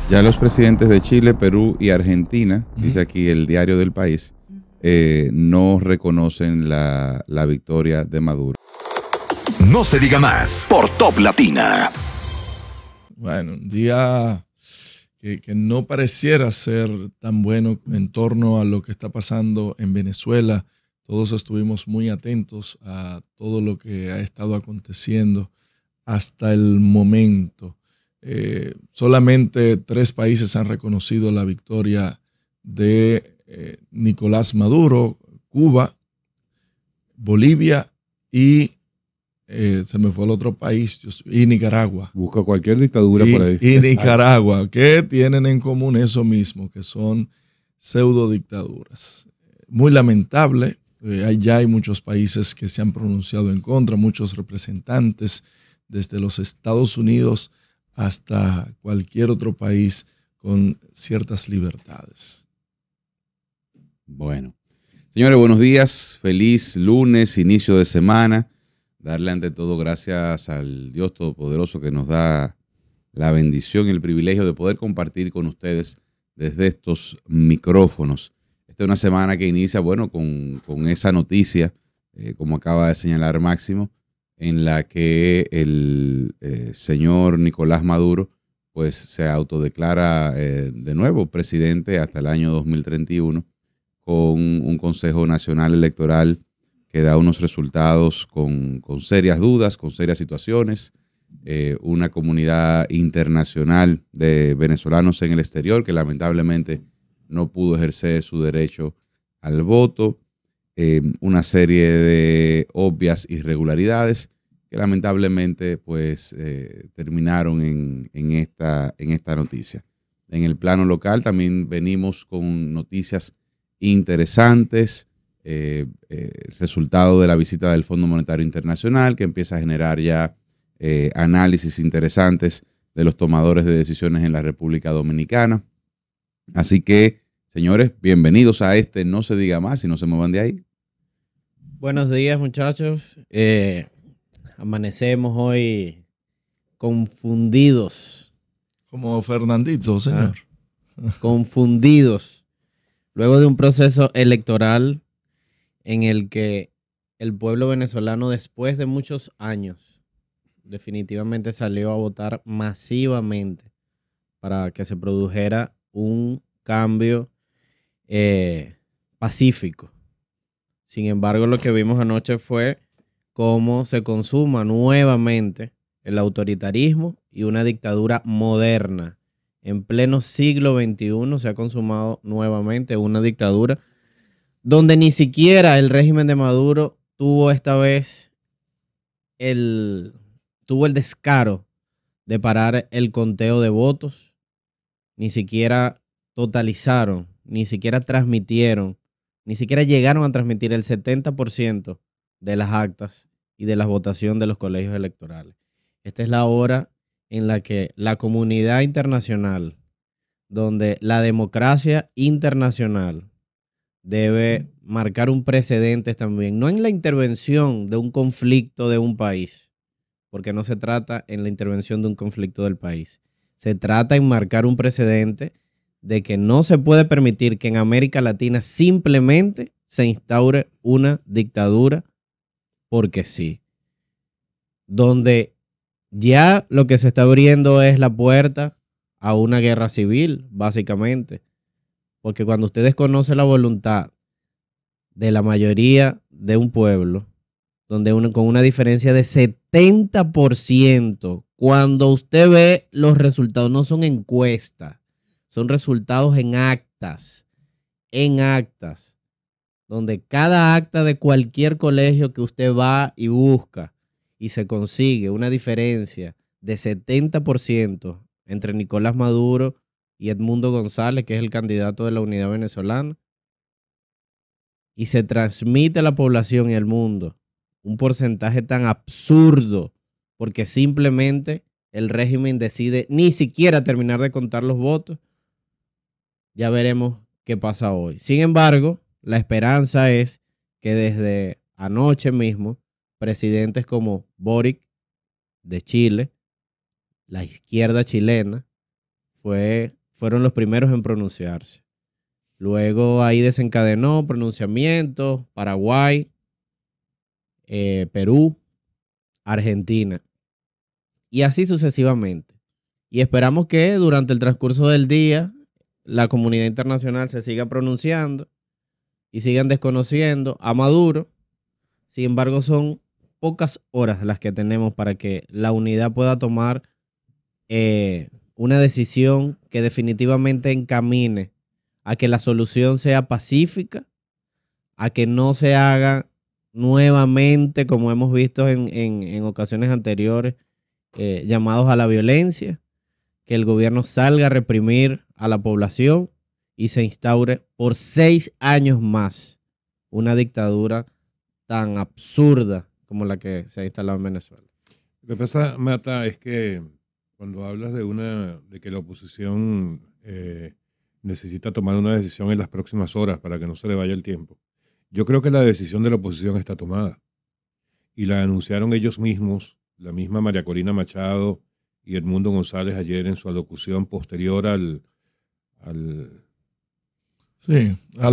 Ya los presidentes de Chile, Perú y Argentina, dice aquí el diario del País, no reconocen la victoria de Maduro. No se diga más por Top Latina. Bueno, un día que no pareciera ser tan bueno en torno a lo que está pasando en Venezuela. Todos estuvimos muy atentos a todo lo que ha estado aconteciendo hasta el momento. Solamente 3 países han reconocido la victoria de Nicolás Maduro: Cuba, Bolivia y se me fue el otro país, y Nicaragua. Busca cualquier dictadura por ahí. Y Nicaragua, que tienen en común eso mismo, que son pseudo dictaduras. Muy lamentable. Ya hay muchos países que se han pronunciado en contra, muchos representantes desde los Estados Unidos hasta cualquier otro país con ciertas libertades. Bueno, señores, buenos días, feliz lunes, inicio de semana. Darle ante todo gracias al Dios Todopoderoso que nos da la bendición y el privilegio de poder compartir con ustedes desde estos micrófonos. Esta es una semana que inicia, bueno, con esa noticia, como acaba de señalar Máximo, en la que el señor Nicolás Maduro pues se autodeclara de nuevo presidente hasta el año 2031 con un Consejo Nacional Electoral que da unos resultados con serias dudas, con serias situaciones, una comunidad internacional de venezolanos en el exterior que lamentablemente no pudo ejercer su derecho al voto, una serie de obvias irregularidades que lamentablemente pues terminaron en esta noticia. En el plano local también venimos con noticias interesantes, resultado de la visita del Fondo Monetario Internacional, que empieza a generar ya análisis interesantes de los tomadores de decisiones en la República Dominicana. Así que, señores, bienvenidos a No se diga más y no se muevan de ahí. Buenos días, muchachos. Amanecemos hoy confundidos. Como Fernandito, señor. Confundidos. Luego de un proceso electoral en el que el pueblo venezolano, después de muchos años, definitivamente salió a votar masivamente para que se produjera un cambio pacífico. Sin embargo, lo que vimos anoche fue cómo se consuma nuevamente el autoritarismo y una dictadura moderna. En pleno siglo XXI se ha consumado nuevamente una dictadura donde ni siquiera el régimen de Maduro tuvo esta vez el descaro de parar el conteo de votos, ni siquiera totalizaron, ni siquiera transmitieron, ni siquiera llegaron a transmitir el 70% de las actas y de la votación de los colegios electorales. Esta es la hora en la que la comunidad internacional, donde la democracia internacional debe marcar un precedente también, no en la intervención de un conflicto de un país, porque no se trata en la intervención de un conflicto del país, se trata en marcar un precedente de que no se puede permitir que en América Latina simplemente se instaure una dictadura porque sí, donde ya lo que se está abriendo es la puerta a una guerra civil, básicamente, porque cuando usted desconoce la voluntad de la mayoría de un pueblo, donde con una diferencia de 70%, cuando usted ve los resultados, no son encuestas, son resultados en actas, donde cada acta de cualquier colegio que usted va y busca y se consigue una diferencia de 70% entre Nicolás Maduro y Edmundo González, que es el candidato de la Unidad Venezolana, y se transmite a la población y al mundo un porcentaje tan absurdo porque simplemente el régimen decide ni siquiera terminar de contar los votos, ya veremos qué pasa hoy. Sin embargo, la esperanza es que desde anoche mismo, presidentes como Boric de Chile, la izquierda chilena, fueron los primeros en pronunciarse. Luego ahí desencadenó pronunciamientos Paraguay, Perú, Argentina y así sucesivamente. Y esperamos que durante el transcurso del día la comunidad internacional se siga pronunciando y sigan desconociendo a Maduro. Sin embargo, son pocas horas las que tenemos para que la unidad pueda tomar una decisión que definitivamente encamine a que la solución sea pacífica, a que no se haga nuevamente, como hemos visto en ocasiones anteriores, llamados a la violencia, que el gobierno salga a reprimir a la población y se instaure por 6 años más una dictadura tan absurda como la que se ha instalado en Venezuela. Lo que pasa, Mata, es que cuando hablas de que la oposición necesita tomar una decisión en las próximas horas para que no se le vaya el tiempo, yo creo que la decisión de la oposición está tomada y la anunciaron ellos mismos, la misma María Corina Machado y Edmundo González ayer en su alocución posterior al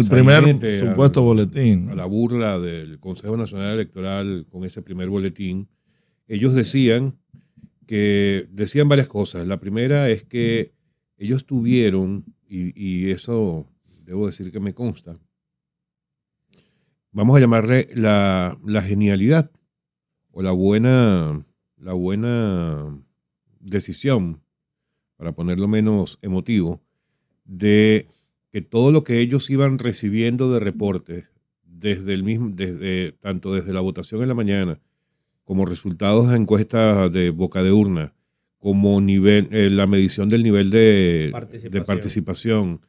primer supuesto boletín. A la burla del Consejo Nacional Electoral con ese primer boletín. Ellos decían varias cosas. La primera es que ellos tuvieron, y eso debo decir que me consta, vamos a llamarle la genialidad o la buena decisión, para ponerlo menos emotivo, de que todo lo que ellos iban recibiendo de reportes tanto desde la votación en la mañana como resultados de encuestas de boca de urna, como la medición del nivel de participación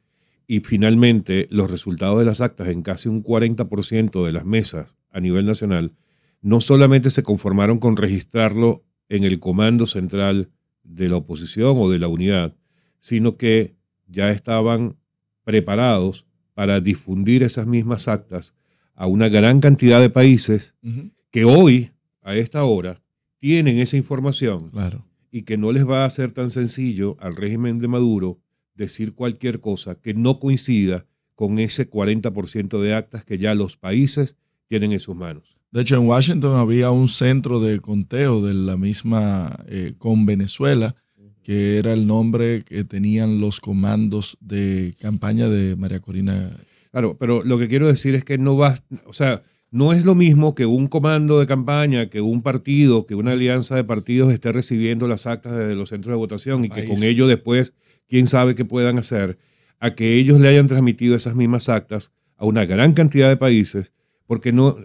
y finalmente los resultados de las actas en casi un 40% de las mesas a nivel nacional, no solamente se conformaron con registrarlo en el comando central de la oposición o de la unidad, sino que ya estaban preparados para difundir esas mismas actas a una gran cantidad de países que hoy, a esta hora, tienen esa información, claro, y que no les va a ser tan sencillo al régimen de Maduro decir cualquier cosa que no coincida con ese 40% de actas que ya los países tienen en sus manos. De hecho, en Washington había un centro de conteo de la misma con Venezuela, que era el nombre que tenían los comandos de campaña de María Corina. Claro, pero lo que quiero decir es que no es lo mismo que un comando de campaña, que un partido, que una alianza de partidos esté recibiendo las actas desde los centros de votación y que con ello después, quién sabe qué puedan hacer, a que ellos le hayan transmitido esas mismas actas a una gran cantidad de países, porque no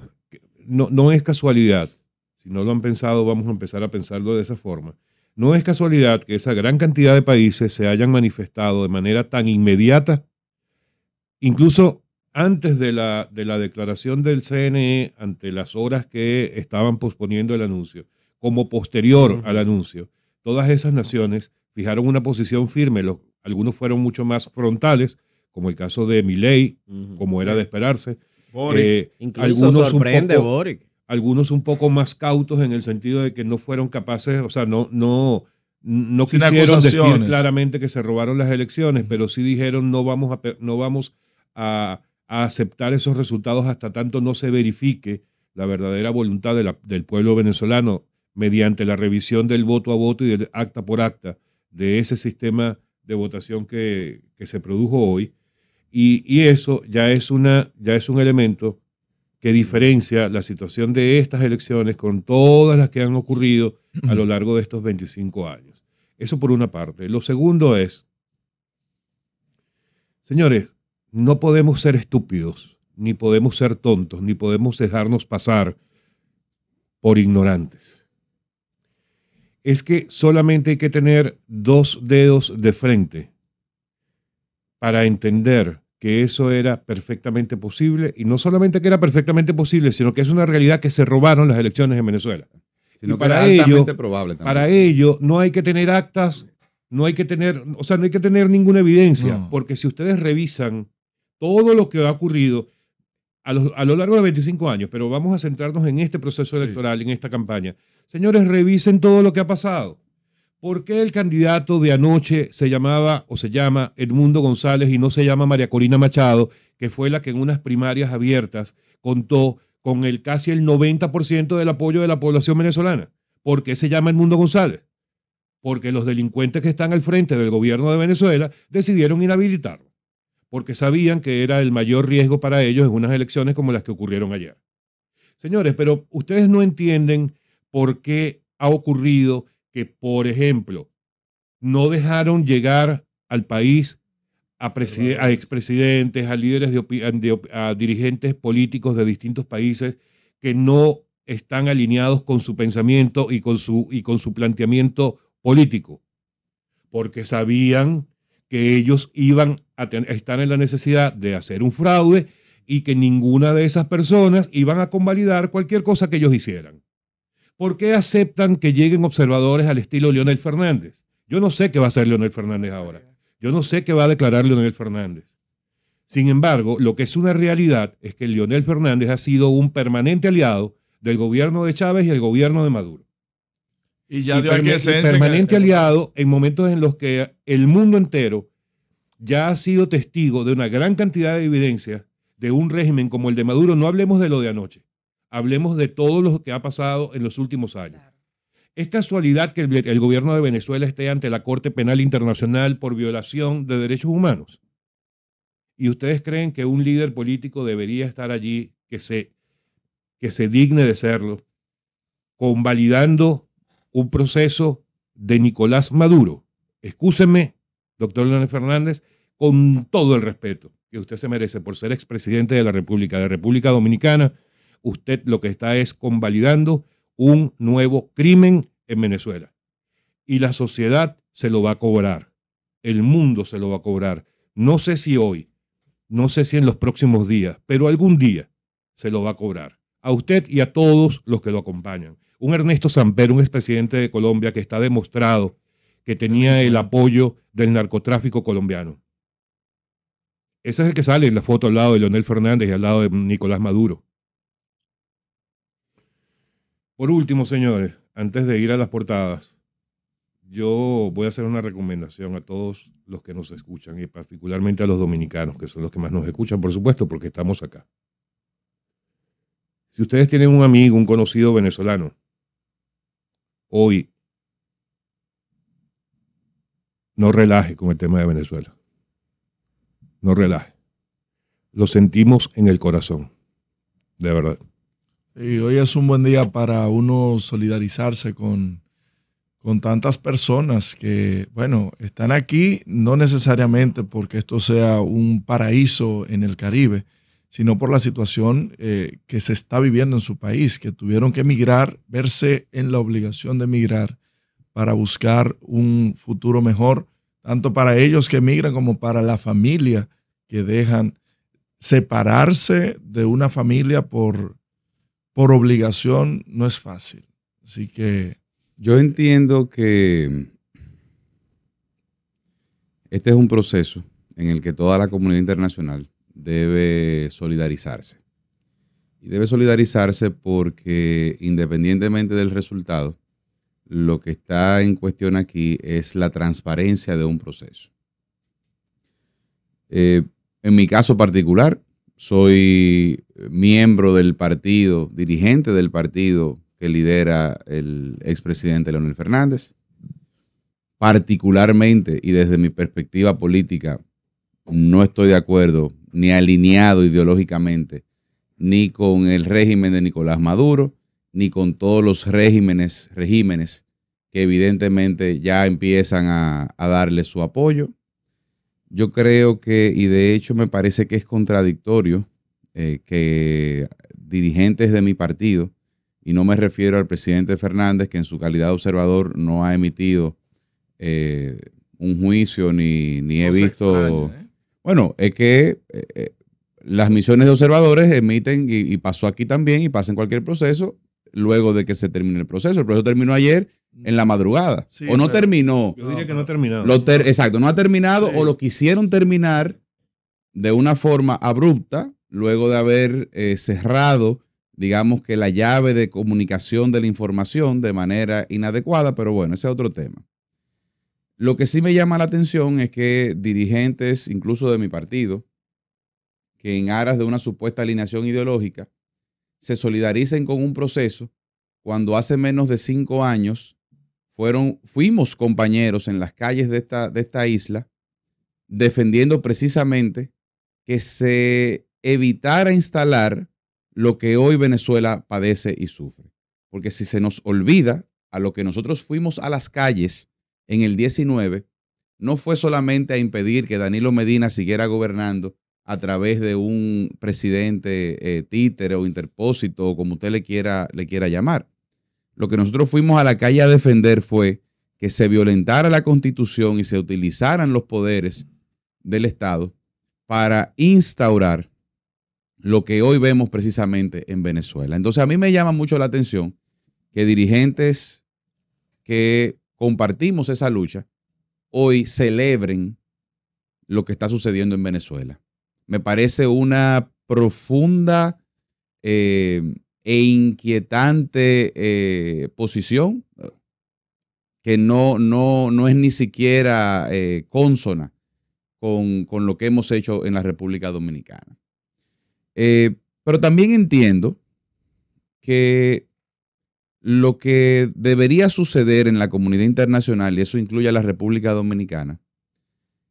es casualidad. Si no lo han pensado, vamos a empezar a pensarlo de esa forma. No es casualidad que esa gran cantidad de países se hayan manifestado de manera tan inmediata, incluso antes de la declaración del CNE, ante las horas que estaban posponiendo el anuncio, como posterior al anuncio. Todas esas naciones fijaron una posición firme. Algunos fueron mucho más frontales, como el caso de Milei, como era de esperarse. Boric. Incluso sorprende Boric. Algunos un poco más cautos en el sentido de que no fueron capaces, o sea, no quisieron decir claramente que se robaron las elecciones, pero sí dijeron no vamos a aceptar esos resultados hasta tanto no se verifique la verdadera voluntad del pueblo venezolano mediante la revisión del voto a voto y del acta por acta de ese sistema de votación que se produjo hoy. Y eso ya es un elemento que diferencia la situación de estas elecciones con todas las que han ocurrido a lo largo de estos 25 años. Eso por una parte. Lo segundo es, señores, no podemos ser estúpidos, ni podemos ser tontos, ni podemos dejarnos pasar por ignorantes. Es que solamente hay que tener 2 dedos de frente para entender que eso era perfectamente posible, y no solamente que era perfectamente posible, sino que es una realidad que se robaron las elecciones en Venezuela. Sino que era altamente probable también. Para ello no hay que tener actas, no hay que tener ninguna evidencia, porque si ustedes revisan todo lo que ha ocurrido a lo largo de 25 años, pero vamos a centrarnos en este proceso electoral, en esta campaña. Señores, revisen todo lo que ha pasado. ¿por qué el candidato de anoche se llamaba o se llama Edmundo González y no se llama María Corina Machado, que fue la que en unas primarias abiertas contó con casi el 90% del apoyo de la población venezolana? ¿Por qué se llama Edmundo González? Porque los delincuentes que están al frente del gobierno de Venezuela decidieron inhabilitarlo, porque sabían que era el mayor riesgo para ellos en unas elecciones como las que ocurrieron ayer. Señores, pero ustedes no entienden por qué ha ocurrido que, por ejemplo, no dejaron llegar al país a expresidentes, a líderes, a dirigentes políticos de distintos países que no están alineados con su pensamiento y con su planteamiento político, porque sabían que ellos iban a estar en la necesidad de hacer un fraude y que ninguna de esas personas iban a convalidar cualquier cosa que ellos hicieran. ¿Por qué aceptan que lleguen observadores al estilo Leonel Fernández? Yo no sé qué va a hacer Leonel Fernández ahora. Yo no sé qué va a declarar Leonel Fernández. Sin embargo, lo que es una realidad es que Leonel Fernández ha sido un permanente aliado del gobierno de Chávez y el gobierno de Maduro. Y ya dio permanente aliado en momentos en los que el mundo entero ya ha sido testigo de una gran cantidad de evidencias de un régimen como el de Maduro. No hablemos de lo de anoche, hablemos de todo lo que ha pasado en los últimos años. ¿Es casualidad que el gobierno de Venezuela esté ante la Corte Penal Internacional por violación de derechos humanos? ¿Y ustedes creen que un líder político debería estar allí, que se digne de serlo, convalidando un proceso de Nicolás Maduro? Excúsenme, doctor Leonel Fernández, con todo el respeto que usted se merece por ser expresidente de la República Dominicana, usted lo que está es convalidando un nuevo crimen en Venezuela. Y la sociedad se lo va a cobrar, el mundo se lo va a cobrar. No sé si hoy, no sé si en los próximos días, pero algún día se lo va a cobrar. A usted y a todos los que lo acompañan. Un Ernesto Samper, un expresidente de Colombia que está demostrado que tenía el apoyo del narcotráfico colombiano. Ese es el que sale en la foto al lado de Leonel Fernández y al lado de Nicolás Maduro. Por último, señores, antes de ir a las portadas, yo voy a hacer una recomendación a todos los que nos escuchan y particularmente a los dominicanos, que son los que más nos escuchan, por supuesto, porque estamos acá. Si ustedes tienen un amigo, un conocido venezolano, hoy no relaje con el tema de Venezuela. No relaje. Lo sentimos en el corazón, de verdad. Y hoy es un buen día para uno solidarizarse con tantas personas que, bueno, están aquí no necesariamente porque esto sea un paraíso en el Caribe, sino por la situación que se está viviendo en su país, que tuvieron que emigrar, verse en la obligación de emigrar para buscar un futuro mejor, tanto para ellos que emigran como para la familia que dejan. Separarse de una familia por obligación no es fácil. Así que yo entiendo que este es un proceso en el que toda la comunidad internacional debe solidarizarse. Y debe solidarizarse porque independientemente del resultado, lo que está en cuestión aquí es la transparencia de un proceso. En mi caso particular, soy miembro del partido, dirigente del partido que lidera el expresidente Leonel Fernández. Particularmente y desde mi perspectiva política, no estoy de acuerdo ni alineado ideológicamente ni con el régimen de Nicolás Maduro, ni con todos los regímenes que evidentemente ya empiezan a darle su apoyo. Yo creo que, y de hecho me parece que es contradictorio que dirigentes de mi partido, y no me refiero al presidente Fernández, que en su calidad de observador no ha emitido un juicio ni he visto... Extraño, Bueno, es que las misiones de observadores emiten, y pasó aquí también, y pasa en cualquier proceso, luego de que se termine el proceso. El proceso terminó ayer en la madrugada. Sí, o no terminó. Yo diría que no ha terminado. Exacto, no ha terminado, sí. O lo quisieron terminar de una forma abrupta, luego de haber cerrado, digamos que la llave de comunicación de la información de manera inadecuada, pero bueno, ese es otro tema. Lo que sí me llama la atención es que dirigentes, incluso de mi partido, que en aras de una supuesta alineación ideológica, se solidaricen con un proceso cuando hace menos de 5 años fuimos compañeros en las calles de esta isla defendiendo precisamente que se evitara instalar lo que hoy Venezuela padece y sufre. Porque si se nos olvida a lo que nosotros fuimos a las calles en el 19, no fue solamente a impedir que Danilo Medina siguiera gobernando a través de un presidente títere o interpósito, o como usted le quiera llamar. Lo que nosotros fuimos a la calle a defender fue que se violentara la Constitución y se utilizaran los poderes del Estado para instaurar lo que hoy vemos precisamente en Venezuela. Entonces a mí me llama mucho la atención que dirigentes que compartimos esa lucha hoy celebren lo que está sucediendo en Venezuela. Me parece una profunda e inquietante posición que no es ni siquiera consona con lo que hemos hecho en la República Dominicana. Pero también entiendo que lo que debería suceder en la comunidad internacional, y eso incluye a la República Dominicana,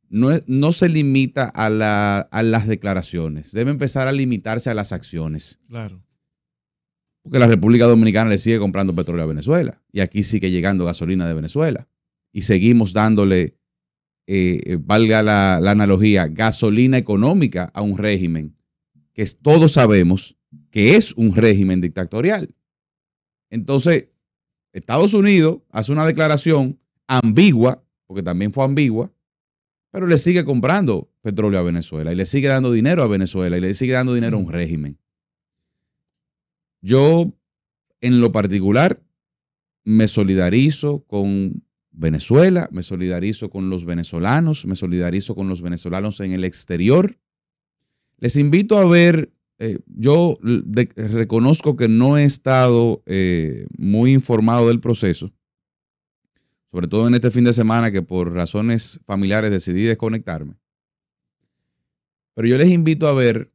no se limita a las declaraciones. Debe empezar a limitarse a las acciones. Claro. Porque la República Dominicana le sigue comprando petróleo a Venezuela y aquí sigue llegando gasolina de Venezuela. Y seguimos dándole, valga la analogía, gasolina económica a un régimen que todos sabemos que es un régimen dictatorial. Entonces, Estados Unidos hace una declaración ambigua, porque también fue ambigua, pero le sigue comprando petróleo a Venezuela y le sigue dando dinero a Venezuela y le sigue dando dinero a un régimen. Yo, en lo particular, me solidarizo con Venezuela, me solidarizo con los venezolanos, me solidarizo con los venezolanos en el exterior. Les invito a ver, yo reconozco que no he estado muy informado del proceso, sobre todo en este fin de semana que por razones familiares decidí desconectarme. Pero yo les invito a ver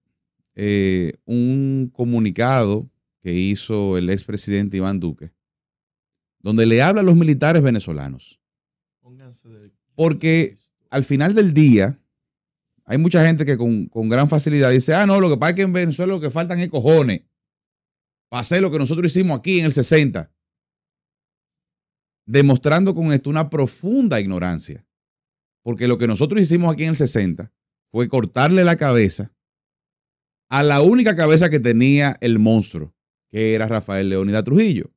un comunicado que hizo el expresidente Iván Duque, donde le habla a los militares venezolanos. Porque al final del día, hay mucha gente que con gran facilidad dice, no, lo que pasa es que en Venezuela lo que faltan es cojones para hacer lo que nosotros hicimos aquí en el 60. Demostrando con esto una profunda ignorancia. Porque lo que nosotros hicimos aquí en el 60 fue cortarle la cabeza a la única cabeza que tenía el monstruo, que era Rafael Leónidas Trujillo.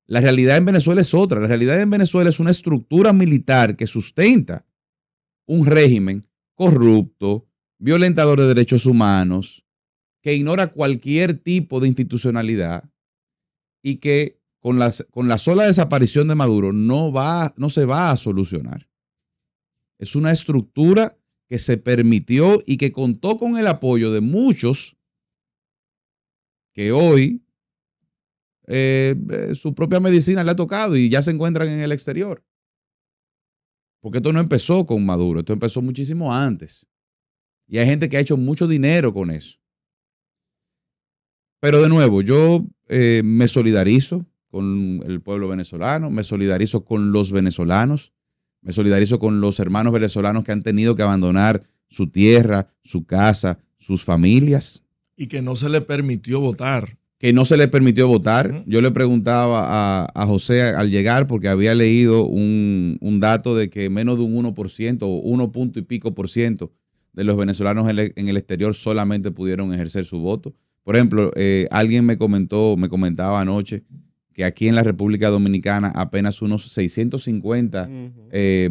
La realidad en Venezuela es otra. La realidad en Venezuela es una estructura militar que sustenta un régimen corrupto, violentador de derechos humanos, que ignora cualquier tipo de institucionalidad y que con la sola desaparición de Maduro no se va a solucionar. Es una estructura que se permitió y que contó con el apoyo de muchos que hoy su propia medicina le ha tocado y ya se encuentran en el exterior. Porque esto no empezó con Maduro, esto empezó muchísimo antes. Y hay gente que ha hecho mucho dinero con eso. Pero de nuevo, yo me solidarizo con el pueblo venezolano, me solidarizo con los venezolanos, me solidarizo con los hermanos venezolanos que han tenido que abandonar su tierra, su casa, sus familias. Y que no se le permitió votar. Que no se le permitió votar. Yo le preguntaba a José al llegar porque había leído un dato de que menos de un 1% o 1 punto y pico por ciento de los venezolanos en el exterior solamente pudieron ejercer su voto. Por ejemplo, alguien me comentaba anoche que aquí en la República Dominicana apenas unos 650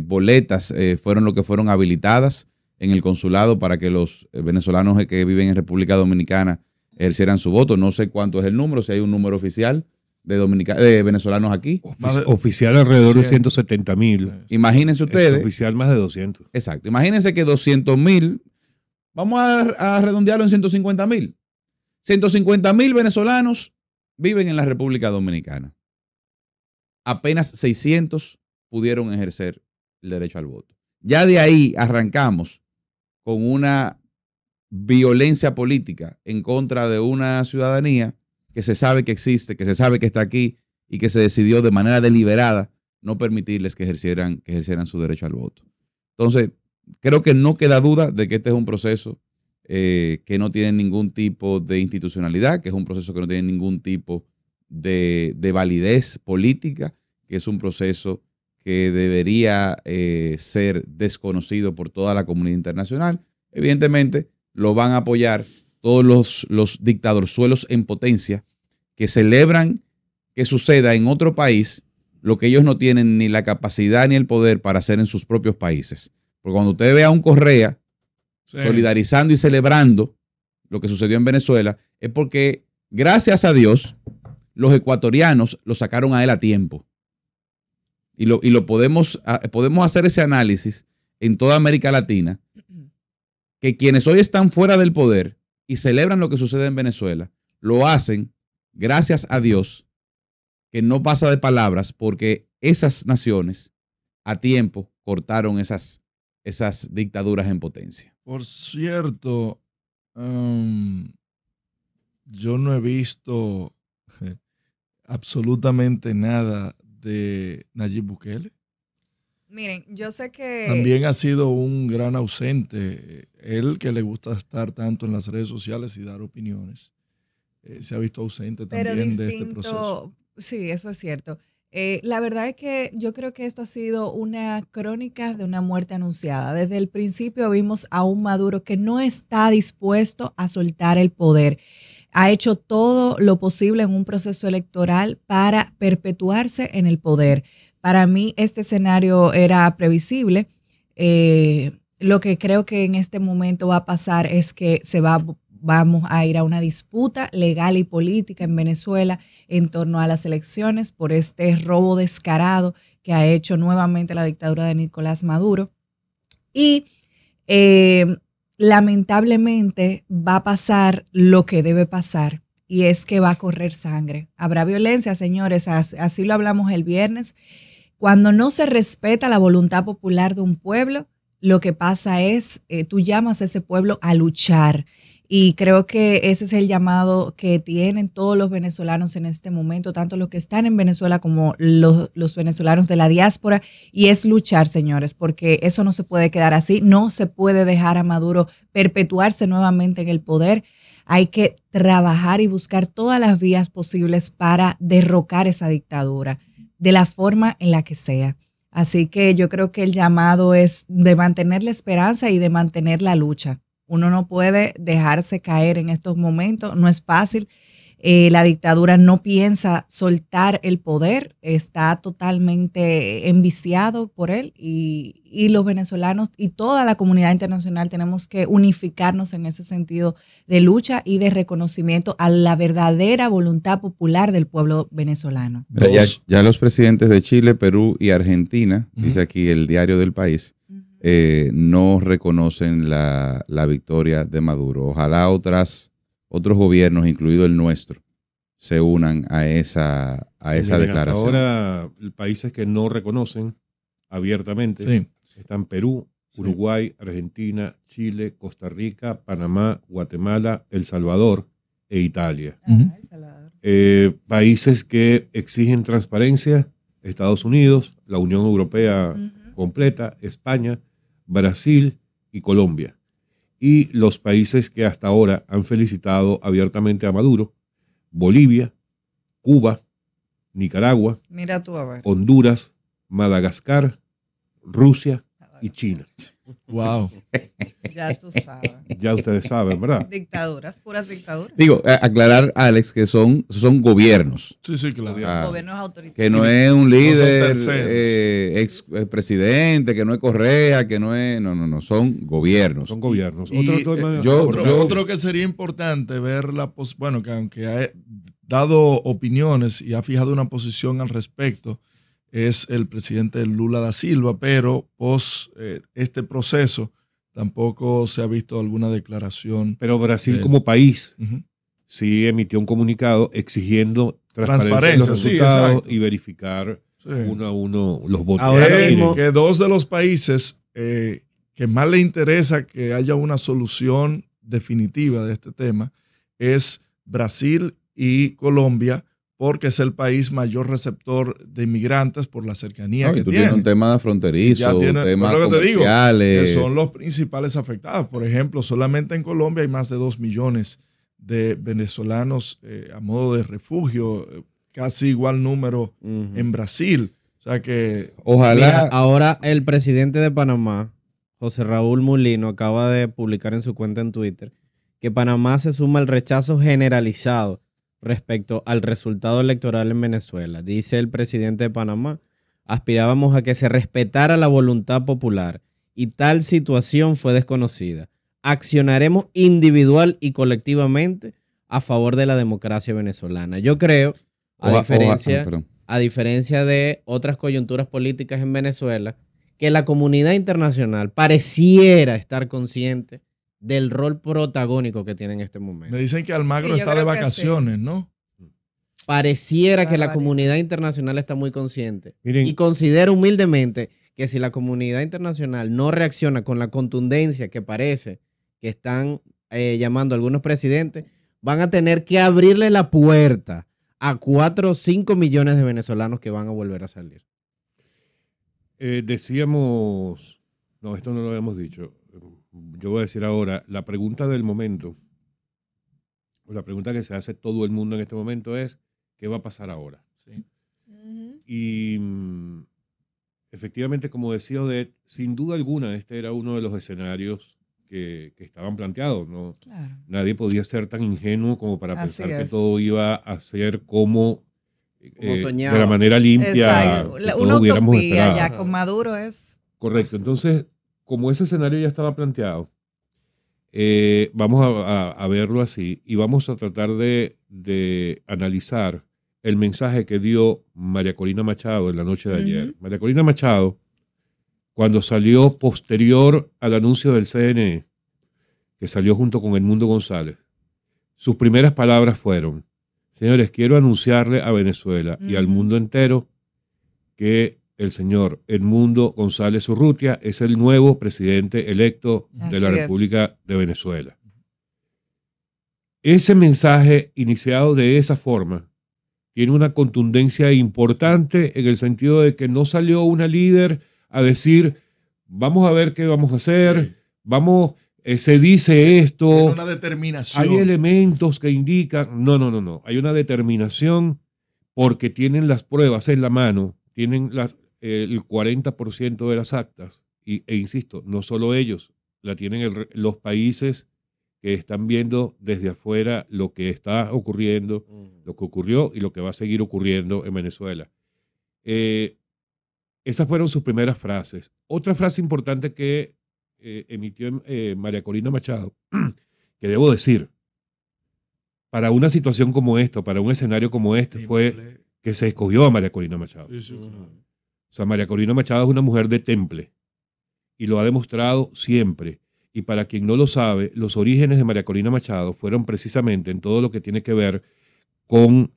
boletas fueron lo que fueron habilitadas en el consulado para que los venezolanos que viven en República Dominicana ejercieran su voto. No sé cuánto es el número, si hay un número oficial de venezolanos aquí. Oficial alrededor de 170,000. Imagínense ustedes. Oficial más de 200. Exacto. Imagínense que 200,000, vamos a redondearlo en 150,000. 150,000 venezolanos viven en la República Dominicana. Apenas 600 pudieron ejercer el derecho al voto. Ya de ahí arrancamos con una violencia política en contra de una ciudadanía que se sabe que existe, que se sabe que está aquí y que se decidió de manera deliberada no permitirles que ejercieran su derecho al voto. Entonces, creo que no queda duda de que este es un proceso que no tiene ningún tipo de institucionalidad, que es un proceso que no tiene ningún tipo de validez política, que es un proceso que debería ser desconocido por toda la comunidad internacional. Evidentemente, lo van a apoyar todos los dictadorzuelos en potencia que celebran que suceda en otro país lo que ellos no tienen ni la capacidad ni el poder para hacer en sus propios países. Porque cuando usted ve a un Correa solidarizando y celebrando lo que sucedió en Venezuela, es porque, gracias a Dios, los ecuatorianos lo sacaron a él a tiempo. Y lo podemos hacer ese análisis en toda América Latina, que quienes hoy están fuera del poder y celebran lo que sucede en Venezuela, lo hacen gracias a Dios, que no pasa de palabras, porque esas naciones a tiempo cortaron esas dictaduras en potencia. Por cierto, yo no he visto absolutamente nada de Nayib Bukele. Miren, yo sé que... También ha sido un gran ausente. Él, que le gusta estar tanto en las redes sociales y dar opiniones, se ha visto ausente también de este proceso. Sí, eso es cierto. La verdad es que yo creo que esto ha sido una crónica de una muerte anunciada. Desde el principio vimos a un Maduro que no está dispuesto a soltar el poder. Ha hecho todo lo posible en un proceso electoral para perpetuarse en el poder. Para mí este escenario era previsible. Lo que creo que en este momento va a pasar es que vamos a ir a una disputa legal y política en Venezuela en torno a las elecciones por este robo descarado que ha hecho nuevamente la dictadura de Nicolás Maduro. Y lamentablemente va a pasar lo que debe pasar, y es que va a correr sangre. Habrá violencia, señores, así lo hablamos el viernes. Cuando no se respeta la voluntad popular de un pueblo, lo que pasa es, tú llamas a ese pueblo a luchar. Y creo que ese es el llamado que tienen todos los venezolanos en este momento, tanto los que están en Venezuela como los venezolanos de la diáspora, y es luchar, señores, porque eso no se puede quedar así, no se puede dejar a Maduro perpetuarse nuevamente en el poder. Hay que trabajar y buscar todas las vías posibles para derrocar esa dictadura, de la forma en la que sea. Así que yo creo que el llamado es de mantener la esperanza y de mantener la lucha. Uno no puede dejarse caer en estos momentos, no es fácil. La dictadura no piensa soltar el poder, está totalmente enviciado por él, y los venezolanos y toda la comunidad internacional tenemos que unificarnos en ese sentido de lucha y de reconocimiento a la verdadera voluntad popular del pueblo venezolano. Ya los presidentes de Chile, Perú y Argentina, dice aquí el Diario del País, no reconocen la victoria de Maduro. Ojalá otros gobiernos, incluido el nuestro, se unan a esa declaración. Hasta ahora, países que no reconocen abiertamente están Perú, Uruguay, Argentina, Chile, Costa Rica, Panamá, Guatemala, El Salvador e Italia. El Salvador. Países que exigen transparencia: Estados Unidos, la Unión Europea completa, España, Brasil y Colombia. Y los países que hasta ahora han felicitado abiertamente a Maduro: Bolivia, Cuba, Nicaragua, Mira tú a ver. Honduras, Madagascar, Rusia y China. Wow. Ya tú sabes. Ya ustedes saben, ¿verdad? Dictaduras, puras dictaduras. Digo, aclarar, Alex, que son gobiernos. Sí, claro. Gobiernos autoritarios. Que no es un líder, terceros. expresidente, que no es Correa, que no es... No, son gobiernos. Son gobiernos. Otro que sería importante ver bueno, que aunque ha dado opiniones y ha fijado una posición al respecto, es el presidente Lula da Silva, pero post este proceso tampoco se ha visto alguna declaración. Pero Brasil como país sí emitió un comunicado exigiendo transparencia en los resultados y verificar uno a uno los votos. Ahora mismo, Que dos de los países que más le interesa que haya una solución definitiva de este tema es Brasil y Colombia, porque es el país mayor receptor de inmigrantes por la cercanía que tú tiene. tienes un tema fronterizo, temas lo que te digo, comerciales. que son los principales afectados. Por ejemplo, solamente en Colombia hay más de 2 millones de venezolanos a modo de refugio, casi igual número en Brasil. O sea que... Ojalá. mira, ahora el presidente de Panamá, José Raúl Mulino, acaba de publicar en su cuenta en Twitter que Panamá se suma al rechazo generalizado respecto al resultado electoral en Venezuela. Dice el presidente de Panamá: aspirábamos a que se respetara la voluntad popular y tal situación fue desconocida. Accionaremos individual y colectivamente a favor de la democracia venezolana. Yo creo, a diferencia de otras coyunturas políticas en Venezuela, que la comunidad internacional pareciera estar consciente del rol protagónico que tiene en este momento. Me dicen que Almagro está de vacaciones, ¿no? Pareciera que la comunidad internacional está muy consciente. Miren, y considero humildemente que si la comunidad internacional no reacciona con la contundencia que parece que están llamando algunos presidentes, van a tener que abrirle la puerta a 4 o 5 millones de venezolanos que van a volver a salir. decíamos, no, esto no lo habíamos dicho. Yo voy a decir ahora, la pregunta del momento, o la pregunta que se hace todo el mundo en este momento es, ¿qué va a pasar ahora? Sí. Y efectivamente, como decía Odette, sin duda alguna, este era uno de los escenarios que estaban planteados, ¿no? Claro. Nadie podía ser tan ingenuo como para Así pensar que es. todo iba a ser como soñaba. de la manera limpia. Exacto. que Una todos hubiéramos utopía esperado. ya con Maduro es... Correcto. Entonces, como ese escenario ya estaba planteado, vamos a verlo así y vamos a tratar de analizar el mensaje que dio María Corina Machado en la noche de ayer. María Corina Machado, cuando salió posterior al anuncio del CNE, que salió junto con Edmundo González, sus primeras palabras fueron: señores, quiero anunciarle a Venezuela y al mundo entero que el señor Edmundo González Urrutia es el nuevo presidente electo de la Así es. República de Venezuela. Ese mensaje iniciado de esa forma tiene una contundencia importante en el sentido de que no salió una líder a decir, vamos a ver qué vamos a hacer, vamos, se dice esto. Tiene una determinación. Hay elementos que indican, no, hay una determinación porque tienen las pruebas en la mano, tienen el 40% de las actas, e insisto, no solo ellos, la tienen los países que están viendo desde afuera lo que está ocurriendo, lo que ocurrió y lo que va a seguir ocurriendo en Venezuela. Esas fueron sus primeras frases. Otra frase importante que emitió María Corina Machado, que debo decir, para una situación como esta, para un escenario como este, fue que se escogió a María Corina Machado. Sí, sí, claro. O sea, María Corina Machado es una mujer de temple y lo ha demostrado siempre. Y para quien no lo sabe, los orígenes de María Corina Machado fueron precisamente en todo lo que tiene que ver con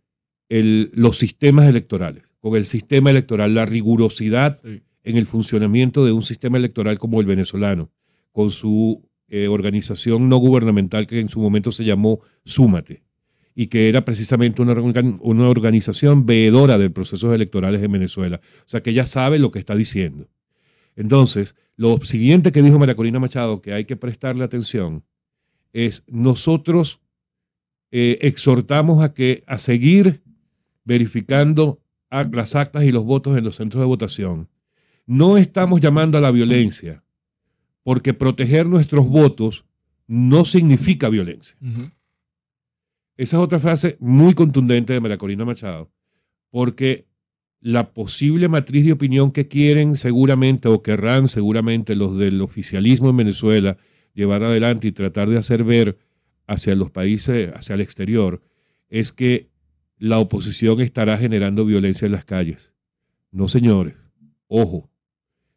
los sistemas electorales, con el sistema electoral, la rigurosidad en el funcionamiento de un sistema electoral como el venezolano, con su organización no gubernamental que en su momento se llamó Súmate, y que era precisamente una organización veedora de procesos electorales en Venezuela. O sea, que ella sabe lo que está diciendo. Entonces, lo siguiente que dijo María Corina Machado, que hay que prestarle atención, es nosotros exhortamos a seguir verificando las actas y los votos en los centros de votación. No estamos llamando a la violencia, porque proteger nuestros votos no significa violencia. Esa es otra frase muy contundente de María Corina Machado, porque la posible matriz de opinión que quieren seguramente o querrán seguramente los del oficialismo en Venezuela llevar adelante y tratar de hacer ver hacia los países, hacia el exterior, es que la oposición estará generando violencia en las calles. No, señores. Ojo.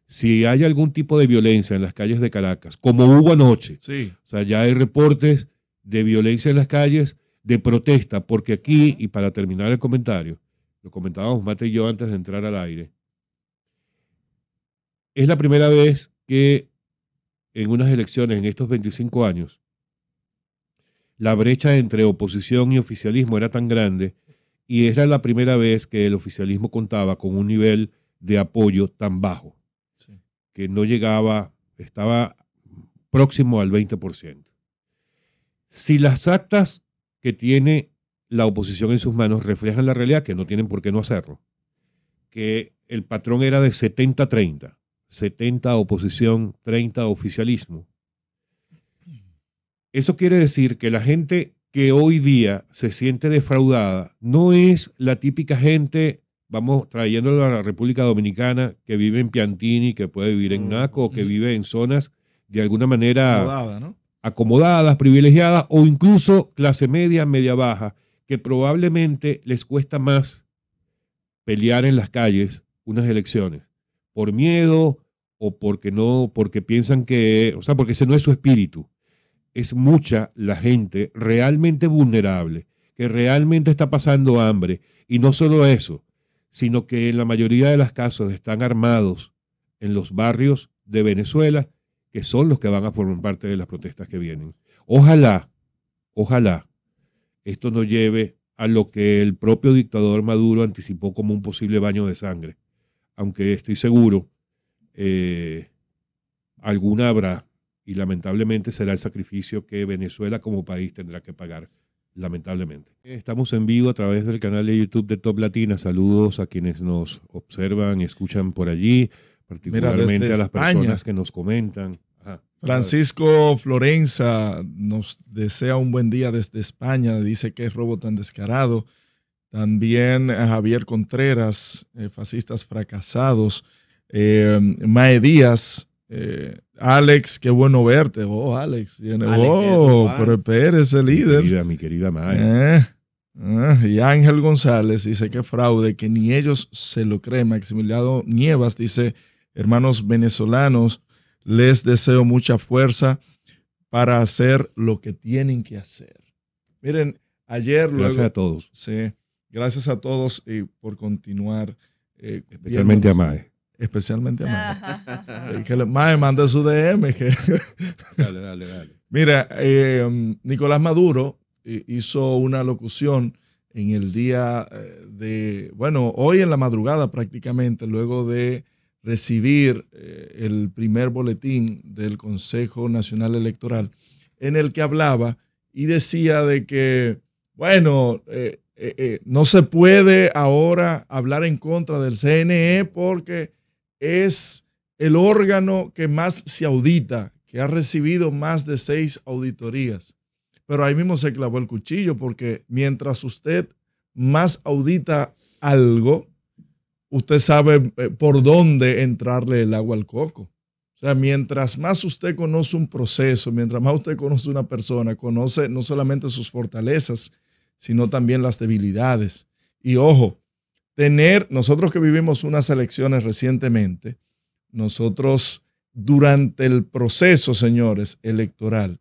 Si hay algún tipo de violencia en las calles de Caracas, como hubo anoche, o sea, ya hay reportes de violencia en las calles, de protesta, porque aquí, y para terminar el comentario, lo comentábamos Mate y yo antes de entrar al aire, es la primera vez que en unas elecciones en estos 25 años la brecha entre oposición y oficialismo era tan grande y era la primera vez que el oficialismo contaba con un nivel de apoyo tan bajo, sí, que no llegaba, estaba próximo al 20%. Si las actas que tiene la oposición en sus manos reflejan la realidad, que no tienen por qué no hacerlo, que el patrón era de 70-30, 70 oposición, 30 oficialismo. Eso quiere decir que la gente que hoy día se siente defraudada no es la típica gente, vamos trayéndolo a la República Dominicana, que vive en Piantini, que puede vivir en Naco, que vive en zonas de alguna manera acomodadas, privilegiadas, o incluso clase media, media baja, que probablemente les cuesta más pelear en las calles unas elecciones por miedo o porque piensan que, o sea, porque ese no es su espíritu. Es mucha la gente realmente vulnerable, que realmente está pasando hambre, y no solo eso, sino que en la mayoría de los casos están armados en los barrios de Venezuela, que son los que van a formar parte de las protestas que vienen. Ojalá esto nos lleve a lo que el propio dictador Maduro anticipó como un posible baño de sangre, aunque estoy seguro alguna habrá, y lamentablemente será el sacrificio que Venezuela como país tendrá que pagar, lamentablemente. Estamos en vivo a través del canal de YouTube de Top Latina. Saludos a quienes nos observan y escuchan por allí, particularmente a las personas que nos comentan. Francisco Florenza nos desea un buen día desde España, dice que es robo tan descarado. También a Javier Contreras, fascistas fracasados. Mae Díaz, Alex, qué bueno verte. Oh, Alex. Pero espérese, líder. Mi querida Mae. Y Ángel González dice que fraude, que ni ellos se lo creen. Maximiliano Nievas dice, hermanos venezolanos, les deseo mucha fuerza para hacer lo que tienen que hacer. Miren, ayer gracias a todos. Sí, gracias a todos y por continuar. Especialmente a Mae. Especialmente a Mae. Que Mae manda su DM. Dale. Mira, Nicolás Maduro hizo una locución en el día hoy en la madrugada prácticamente, luego de recibir el primer boletín del Consejo Nacional Electoral, en el que hablaba y decía de que, no se puede ahora hablar en contra del CNE porque es el órgano que más se audita, que ha recibido más de 6 auditorías. Pero ahí mismo se clavó el cuchillo, porque mientras usted más audita algo, usted sabe por dónde entrarle el agua al coco. O sea, mientras más usted conoce un proceso, mientras más usted conoce una persona, conoce no solamente sus fortalezas, sino también las debilidades. Y ojo, nosotros que vivimos unas elecciones recientemente, nosotros durante el proceso, señores, electoral,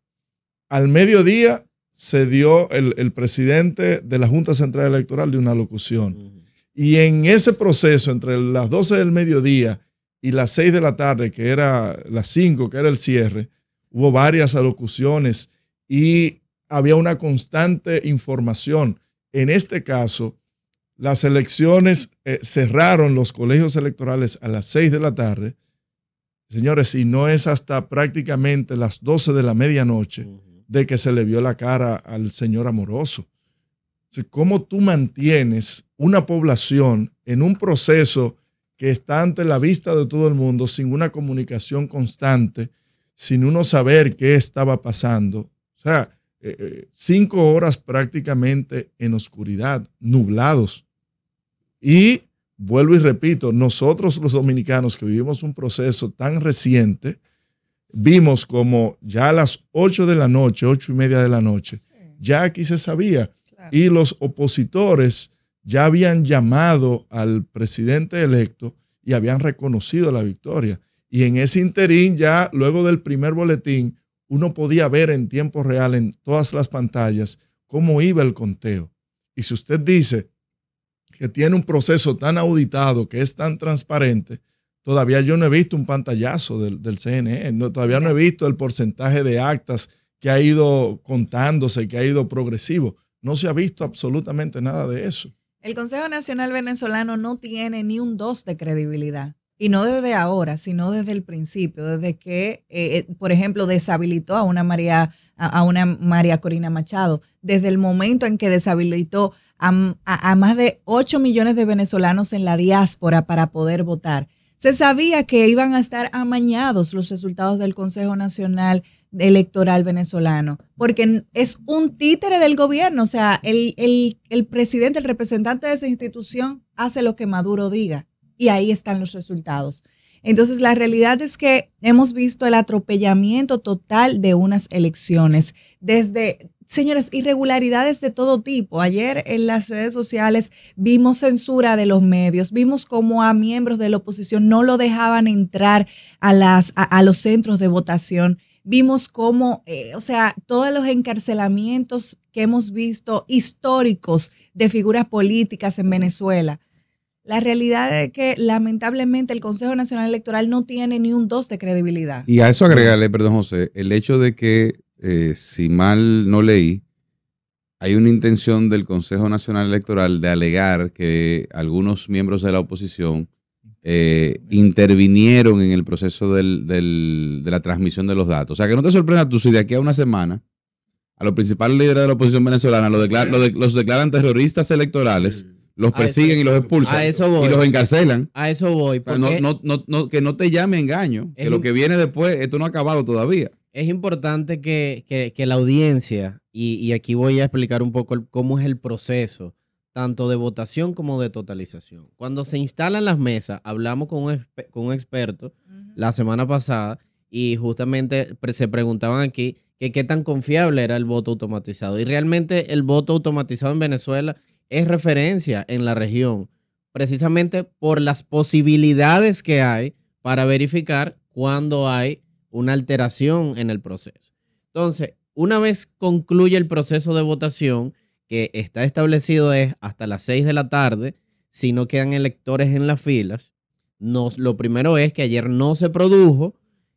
al mediodía se dio el presidente de la Junta Central Electoral de una locución. Y en ese proceso, entre las 12 del mediodía y las 6 de la tarde, que era las 5, que era el cierre, hubo varias alocuciones y había una constante información. En este caso, las elecciones cerraron los colegios electorales a las 6 de la tarde. Señores, y no es hasta prácticamente las 12 de la medianoche de que se le vio la cara al señor Amoroso. ¿Cómo tú mantienes una población en un proceso que está ante la vista de todo el mundo, sin una comunicación constante, sin uno saber qué estaba pasando? O sea, 5 horas prácticamente en oscuridad, nublados. Y vuelvo y repito, nosotros los dominicanos que vivimos un proceso tan reciente, vimos como ya a las 8 de la noche, 8:30 de la noche, ya aquí se sabía. Y los opositores ya habían llamado al presidente electo y habían reconocido la victoria. Y en ese interín, ya luego del primer boletín, uno podía ver en tiempo real en todas las pantallas cómo iba el conteo. Y si usted dice que tiene un proceso tan auditado, que es tan transparente, todavía yo no he visto un pantallazo del CNE, todavía no he visto el porcentaje de actas que ha ido contándose, que ha ido progresivo. No se ha visto absolutamente nada de eso. El Consejo Nacional Venezolano no tiene ni un 2 de credibilidad. Y no desde ahora, sino desde el principio, desde que, por ejemplo, deshabilitó a una María Corina Machado, desde el momento en que deshabilitó a más de 8 millones de venezolanos en la diáspora para poder votar. Se sabía que iban a estar amañados los resultados del Consejo Nacional Electoral venezolano, porque es un títere del gobierno. O sea, el presidente, el representante de esa institución hace lo que Maduro diga y ahí están los resultados. Entonces, la realidad es que hemos visto el atropellamiento total de unas elecciones desde... Señores, irregularidades de todo tipo. Ayer en las redes sociales vimos censura de los medios, vimos cómo a miembros de la oposición no lo dejaban entrar a los centros de votación. Vimos cómo, todos los encarcelamientos que hemos visto históricos de figuras políticas en Venezuela. La realidad es que lamentablemente el Consejo Nacional Electoral no tiene ni un 2 de credibilidad. Y a eso agregarle, perdón José, el hecho de que, si mal no leí, hay una intención del Consejo Nacional Electoral de alegar que algunos miembros de la oposición intervinieron en el proceso de la transmisión de los datos. O sea, que no te sorprenda tú si de aquí a una semana a los principales líderes de la oposición venezolana los declaran terroristas electorales, los persiguen y los expulsan y los encarcelan. A eso voy. Que no te llame engaño, que lo que viene después, esto no ha acabado todavía. Es importante que la audiencia, y aquí voy a explicar un poco cómo es el proceso, tanto de votación como de totalización. Cuando se instalan las mesas, hablamos con un experto la semana pasada y justamente se preguntaban aquí que qué tan confiable era el voto automatizado. Y realmente el voto automatizado en Venezuela es referencia en la región, precisamente por las posibilidades que hay para verificar cuando hay una alteración en el proceso. Entonces, una vez concluye el proceso de votación, que está establecido es hasta las 6 de la tarde, si no quedan electores en las filas, lo primero es que ayer no se produjo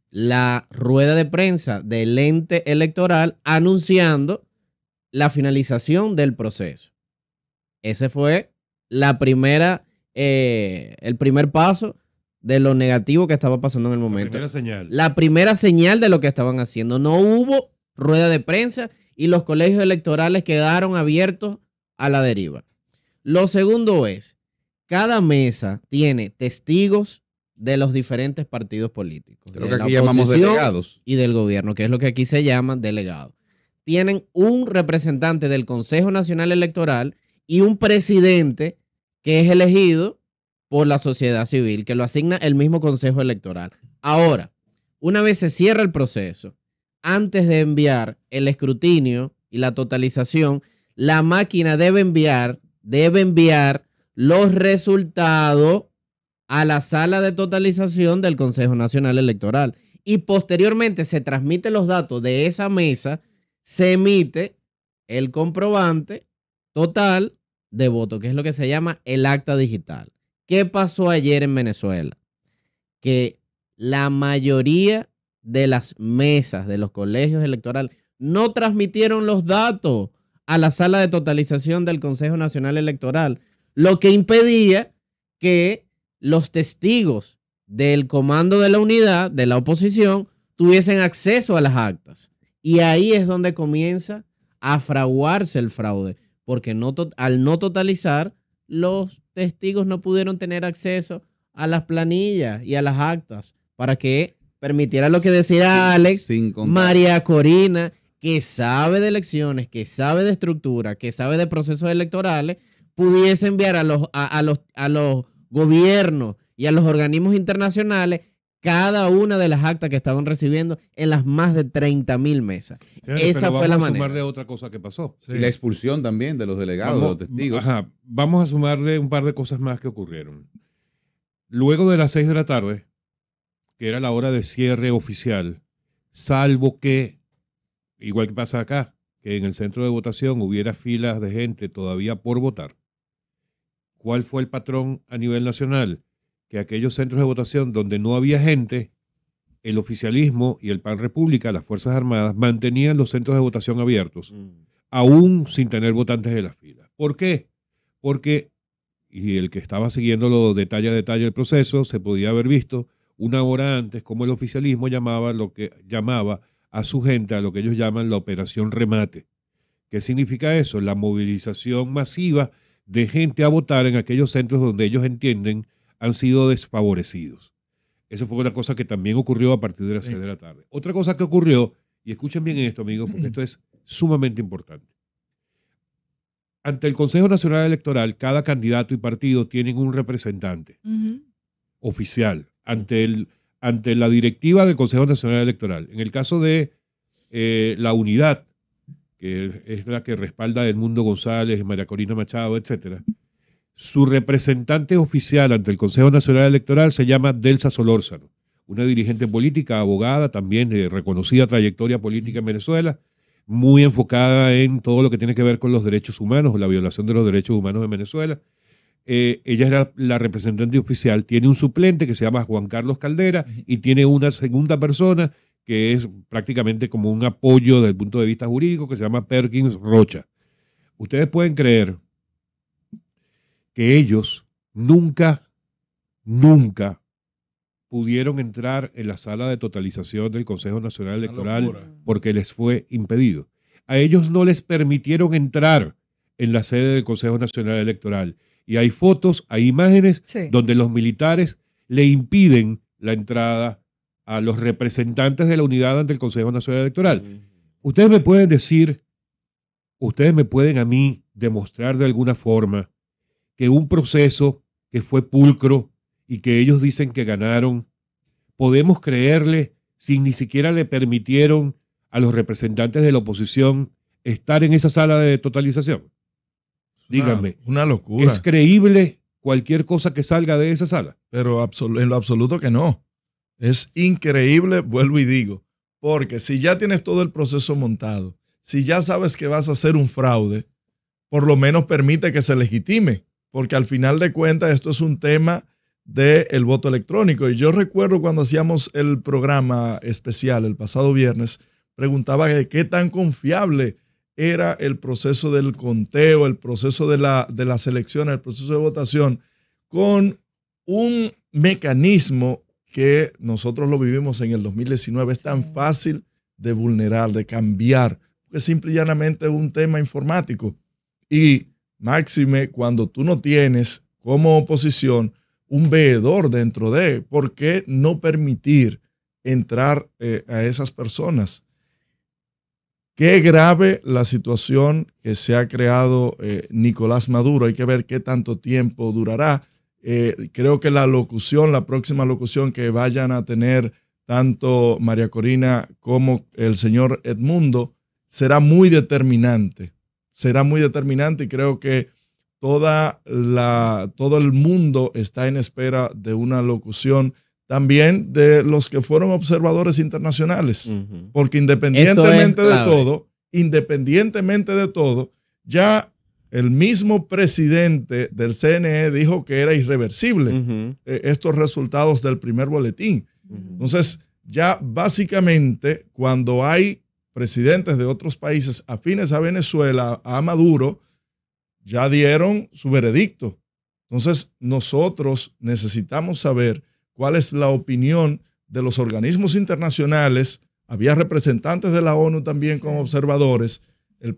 la rueda de prensa del ente electoral anunciando la finalización del proceso. Ese fue el primer paso de lo negativo que estaba pasando en el momento. La primera señal de lo que estaban haciendo. No hubo rueda de prensa y los colegios electorales quedaron abiertos a la deriva. Lo segundo es, cada mesa tiene testigos de los diferentes partidos políticos. Creo que aquí llamamos delegados. Y del gobierno, que es lo que aquí se llama delegados. Tienen un representante del Consejo Nacional Electoral y un presidente que es elegido por la sociedad civil, que lo asigna el mismo Consejo Electoral. Ahora, una vez se cierra el proceso, antes de enviar el escrutinio y la totalización, la máquina debe enviar los resultados a la sala de totalización del Consejo Nacional Electoral. Y posteriormente se transmiten los datos de esa mesa, se emite el comprobante total de voto, que es lo que se llama el acta digital. ¿Qué pasó ayer en Venezuela? Que la mayoría de las mesas de los colegios electorales no transmitieron los datos a la sala de totalización del Consejo Nacional Electoral, lo que impedía que los testigos del comando de la unidad, de la oposición, tuviesen acceso a las actas. Y ahí es donde comienza a fraguarse el fraude, porque al no totalizar, los testigos no pudieron tener acceso a las planillas y a las actas para que permitiera lo que decía Alex, María Corina, que sabe de elecciones, que sabe de estructura, que sabe de procesos electorales, pudiese enviar a los gobiernos y a los organismos internacionales cada una de las actas que estaban recibiendo en las más de 30,000 mesas. Sí, esa fue la manera. Vamos a sumarle otra cosa que pasó. Sí. Y la expulsión también de los delegados, de los testigos. Vamos a sumarle un par de cosas más que ocurrieron. Luego de las 6 de la tarde, que era la hora de cierre oficial, salvo que, igual que pasa acá, que en el centro de votación hubiera filas de gente todavía por votar, ¿Cuál fue el patrón a nivel nacional? Que aquellos centros de votación donde no había gente, el oficialismo y el PAN República, las Fuerzas Armadas, mantenían los centros de votación abiertos, aún sin tener votantes en las filas. ¿Por qué? Porque, y el que estaba siguiendo detalle a detalle el proceso, se podía haber visto una hora antes cómo el oficialismo llamaba a su gente a lo que ellos llaman la operación remate. ¿Qué significa eso? La movilización masiva de gente a votar en aquellos centros donde ellos entienden han sido desfavorecidos. Eso fue una cosa que también ocurrió a partir de las 6 de la tarde. Otra cosa que ocurrió, y escuchen bien esto, amigos, porque esto es sumamente importante. Ante el Consejo Nacional Electoral, cada candidato y partido tienen un representante oficial ante la directiva del Consejo Nacional Electoral. En el caso de la unidad, que es la que respalda Edmundo González, María Corina Machado, etcétera, su representante oficial ante el Consejo Nacional Electoral se llama Delsa Solórzano, una dirigente política, abogada, también de reconocida trayectoria política en Venezuela, muy enfocada en todo lo que tiene que ver con los derechos humanos o la violación de los derechos humanos en Venezuela. Ella es la representante oficial, tiene un suplente que se llama Juan Carlos Caldera y tiene una segunda persona que es prácticamente como un apoyo desde el punto de vista jurídico que se llama Perkins Rocha. Ustedes pueden creer que ellos nunca pudieron entrar en la sala de totalización del Consejo Nacional Electoral porque les fue impedido. A ellos no les permitieron entrar en la sede del Consejo Nacional Electoral. Y hay fotos, hay imágenes donde los militares le impiden la entrada a los representantes de la unidad ante el Consejo Nacional Electoral. Ustedes me pueden decir, ustedes me pueden a mí demostrar de alguna forma que un proceso que fue pulcro y que ellos dicen que ganaron, podemos creerle si ni siquiera le permitieron a los representantes de la oposición estar en esa sala de totalización. Díganme. Una locura. ¿Es creíble cualquier cosa que salga de esa sala? Pero en lo absoluto que no. Es increíble, vuelvo y digo, porque si ya tienes todo el proceso montado, si ya sabes que vas a hacer un fraude, por lo menos permite que se legitime, porque al final de cuentas esto es un tema del voto electrónico. Y yo recuerdo cuando hacíamos el programa especial el pasado viernes, preguntaba qué tan confiable era el proceso del conteo, el proceso de las elecciones, el proceso de votación, con un mecanismo que nosotros lo vivimos en el 2019. Es tan fácil de vulnerar, de cambiar, porque simple y llanamente es un tema informático. Y máxime cuando tú no tienes como oposición un veedor dentro de, ¿por qué no permitir entrar a esas personas? Qué grave la situación que se ha creado Nicolás Maduro. Hay que ver qué tanto tiempo durará. Creo que la próxima locución que vayan a tener tanto María Corina como el señor Edmundo será muy determinante. Será muy determinante y creo que todo el mundo está en espera de una locución también de los que fueron observadores internacionales, porque independientemente de todo, ya el mismo presidente del CNE dijo que era irreversible estos resultados del primer boletín. Entonces, ya básicamente cuando hay presidentes de otros países afines a Venezuela, a Maduro, ya dieron su veredicto. Entonces, nosotros necesitamos saber cuál es la opinión de los organismos internacionales. Había representantes de la ONU también como observadores, el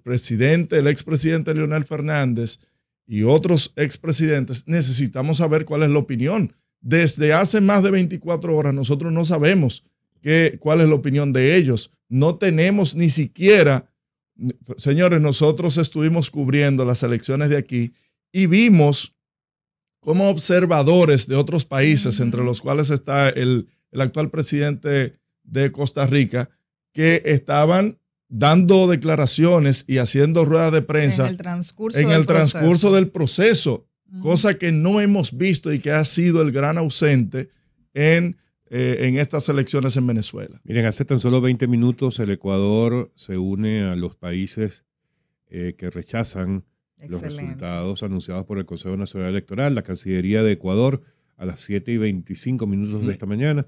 expresidente Leonel Fernández y otros expresidentes. Necesitamos saber cuál es la opinión. Desde hace más de 24 horas nosotros no sabemos cuál es la opinión de ellos. No tenemos ni siquiera, señores, nosotros estuvimos cubriendo las elecciones de aquí y vimos como observadores de otros países, entre los cuales está el actual presidente de Costa Rica, que estaban dando declaraciones y haciendo ruedas de prensa en el transcurso del proceso, cosa que no hemos visto y que ha sido el gran ausente en estas elecciones en Venezuela. Miren, hace tan solo 20 minutos el Ecuador se une a los países que rechazan los Excelente. resultados anunciados por el Consejo Nacional Electoral. La Cancillería de Ecuador, a las 7:25 de esta mañana,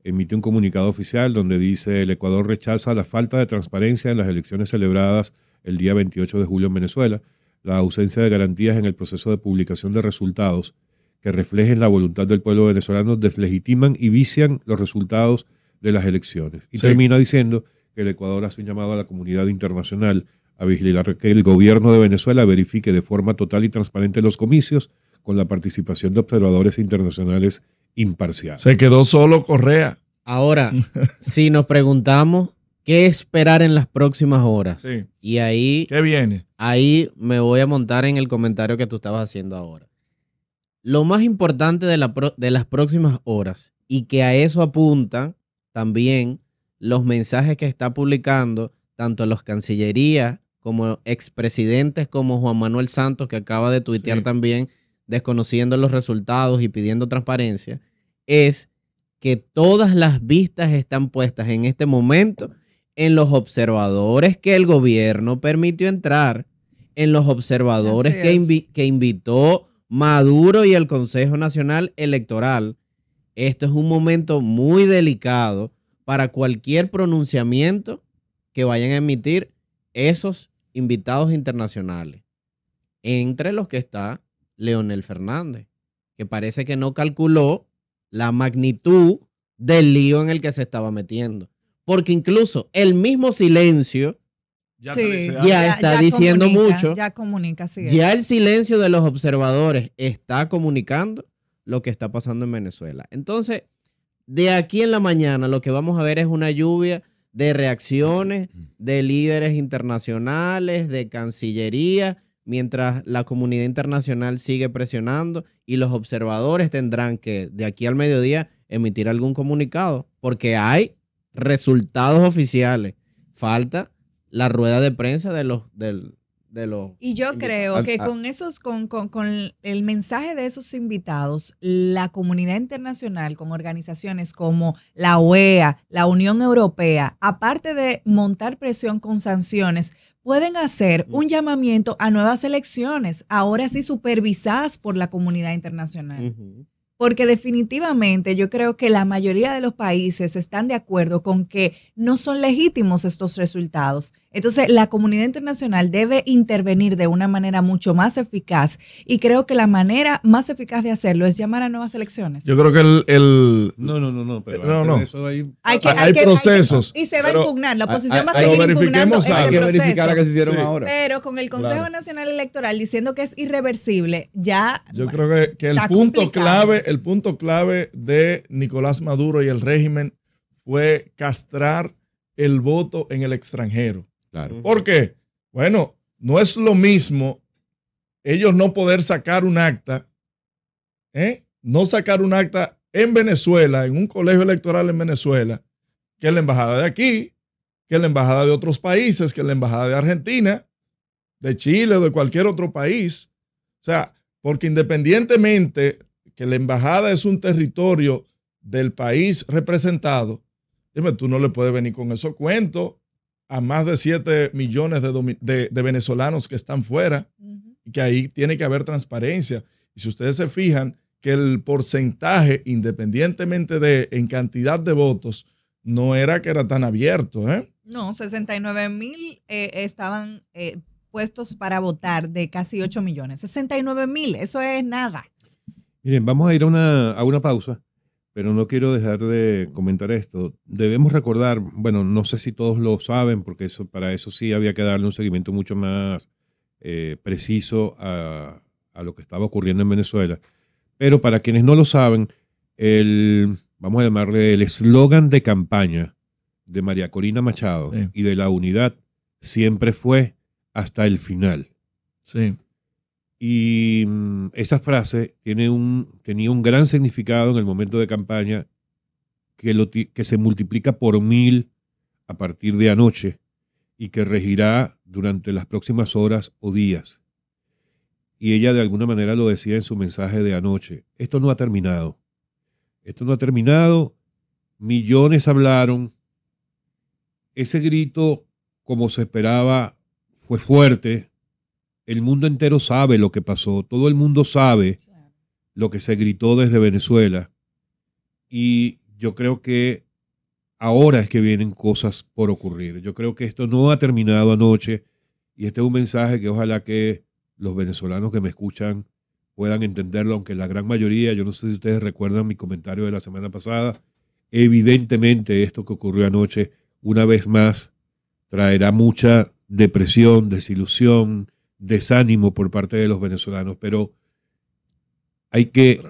emitió un comunicado oficial donde dice: el Ecuador rechaza la falta de transparencia en las elecciones celebradas el día 28 de julio en Venezuela, la ausencia de garantías en el proceso de publicación de resultados que reflejen la voluntad del pueblo venezolano, deslegitiman y vician los resultados de las elecciones. Y termina diciendo que el Ecuador hace un llamado a la comunidad internacional a vigilar que el gobierno de Venezuela verifique de forma total y transparente los comicios con la participación de observadores internacionales imparciales. Se quedó solo Correa. Ahora, si nos preguntamos qué esperar en las próximas horas, Sí. y ahí, ¿Qué viene? ahí me voy a montar en el comentario que tú estabas haciendo ahora. Lo más importante de las próximas horas, y que a eso apuntan también los mensajes que está publicando tanto los Cancillerías como expresidentes como Juan Manuel Santos, que acaba de tuitear también desconociendo los resultados y pidiendo transparencia, es que todas las vistas están puestas en este momento en los observadores que el gobierno permitió entrar, en los observadores que invitó Maduro y el Consejo Nacional Electoral. Esto es un momento muy delicado para cualquier pronunciamiento que vayan a emitir esos invitados internacionales, entre los que está Leonel Fernández, que parece que no calculó la magnitud del lío en el que se estaba metiendo. Porque incluso el mismo silencio ya está diciendo comunica, mucho. Ya comunica, sí. Ya el silencio de los observadores está comunicando lo que está pasando en Venezuela. Entonces, de aquí en la mañana lo que vamos a ver es una lluvia de reacciones de líderes internacionales, de Cancillería, mientras la comunidad internacional sigue presionando y los observadores tendrán que, de aquí al mediodía, emitir algún comunicado, porque hay resultados oficiales. Falta la rueda de prensa de los Y yo creo que con el mensaje de esos invitados, la comunidad internacional, con organizaciones como la OEA, la Unión Europea, aparte de montar presión con sanciones, pueden hacer un llamamiento a nuevas elecciones, ahora sí supervisadas por la comunidad internacional. Porque definitivamente yo creo que la mayoría de los países están de acuerdo con que no son legítimos estos resultados. Entonces, la comunidad internacional debe intervenir de una manera mucho más eficaz y creo que la manera más eficaz de hacerlo es llamar a nuevas elecciones. Yo creo que No, pero no. eso hay procesos. Y se va a impugnar, la oposición va a pero seguir impugnando verifiquemos este algo. Hay que proceso. verificar la que se hicieron ahora. Pero con el Consejo Nacional Electoral diciendo que es irreversible, ya... Yo creo que el punto clave de Nicolás Maduro y el régimen fue castrar el voto en el extranjero. Claro. ¿Por qué? Bueno, no es lo mismo ellos no poder sacar un acta, no sacar un acta en Venezuela, en un colegio electoral en Venezuela, que en la embajada de aquí, que en la embajada de otros países, que en la embajada de Argentina, de Chile o de cualquier otro país. O sea, porque independientemente que la embajada es un territorio del país representado, dime, tú no le puedes venir con esos cuentos a más de 7 millones de venezolanos que están fuera, y que ahí tiene que haber transparencia. Y si ustedes se fijan que el porcentaje, independientemente en cantidad de votos, no era que era tan abierto. No, 69,000 estaban puestos para votar de casi 8 millones. 69,000, eso es nada. Miren, vamos a ir a una pausa, pero no quiero dejar de comentar esto. Debemos recordar, bueno, no sé si todos lo saben, porque para eso sí había que darle un seguimiento mucho más preciso a lo que estaba ocurriendo en Venezuela. Pero para quienes no lo saben, vamos a llamarle el eslogan de campaña de María Corina Machado y de la Unidad siempre fue hasta el final. Sí. Y esa frase tenía un gran significado en el momento de campaña que se multiplica por 1000 a partir de anoche y que regirá durante las próximas horas o días. Y ella de alguna manera lo decía en su mensaje de anoche. Esto no ha terminado. Esto no ha terminado. Millones hablaron. Ese grito, como se esperaba, fue fuerte. el mundo entero sabe lo que pasó, todo el mundo sabe lo que se gritó desde Venezuela. Y yo creo que ahora es que vienen cosas por ocurrir. Yo creo que esto no ha terminado anoche y este es un mensaje que ojalá que los venezolanos que me escuchan puedan entenderlo, aunque la gran mayoría, yo no sé si ustedes recuerdan mi comentario de la semana pasada, evidentemente esto que ocurrió anoche, una vez más, traerá mucha depresión, desilusión, desánimo por parte de los venezolanos, pero hay que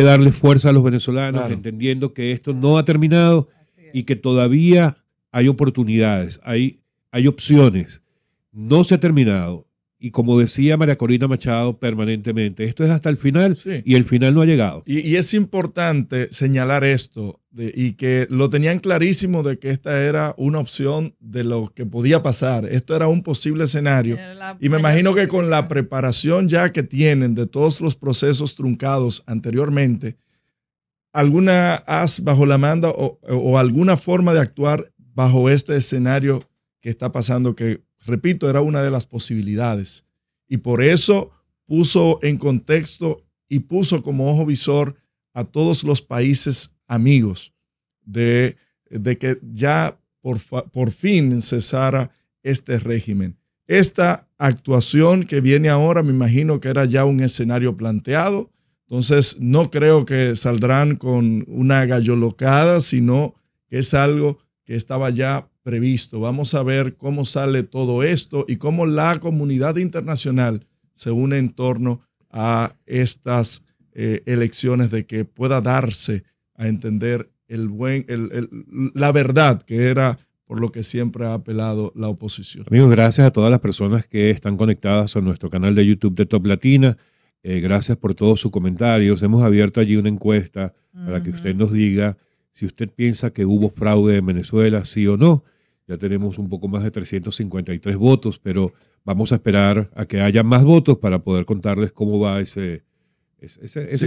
darle fuerza a los venezolanos, claro, entendiendo que esto no ha terminado y que todavía hay oportunidades, hay opciones. No se ha terminado. Y como decía María Corina Machado permanentemente, esto es hasta el final, sí, y el final no ha llegado. Y es importante señalar esto y que lo tenían clarísimo de que esta era una opción de lo que podía pasar. Esto era un posible escenario. Y me imagino que con la preparación ya que tienen de todos los procesos truncados anteriormente, alguna as bajo la manga o alguna forma de actuar bajo este escenario que está pasando, que repito, era una de las posibilidades. Y por eso puso en contexto y puso como ojo visor a todos los países amigos de que ya por fin cesara este régimen. Esta actuación que viene ahora, me imagino que era ya un escenario planteado. Entonces, no creo que saldrán con una gallolocada, sino que es algo que estaba ya previsto. Vamos a ver cómo sale todo esto y cómo la comunidad internacional se une en torno a estas elecciones, de que pueda darse a entender la verdad, que era por lo que siempre ha apelado la oposición. Amigos, gracias a todas las personas que están conectadas a nuestro canal de YouTube de Top Latina. Gracias por todos sus comentarios. Hemos abierto allí una encuesta para que usted nos diga si usted piensa que hubo fraude en Venezuela, sí o no. Ya tenemos un poco más de 353 votos, pero vamos a esperar a que haya más votos para poder contarles cómo va esa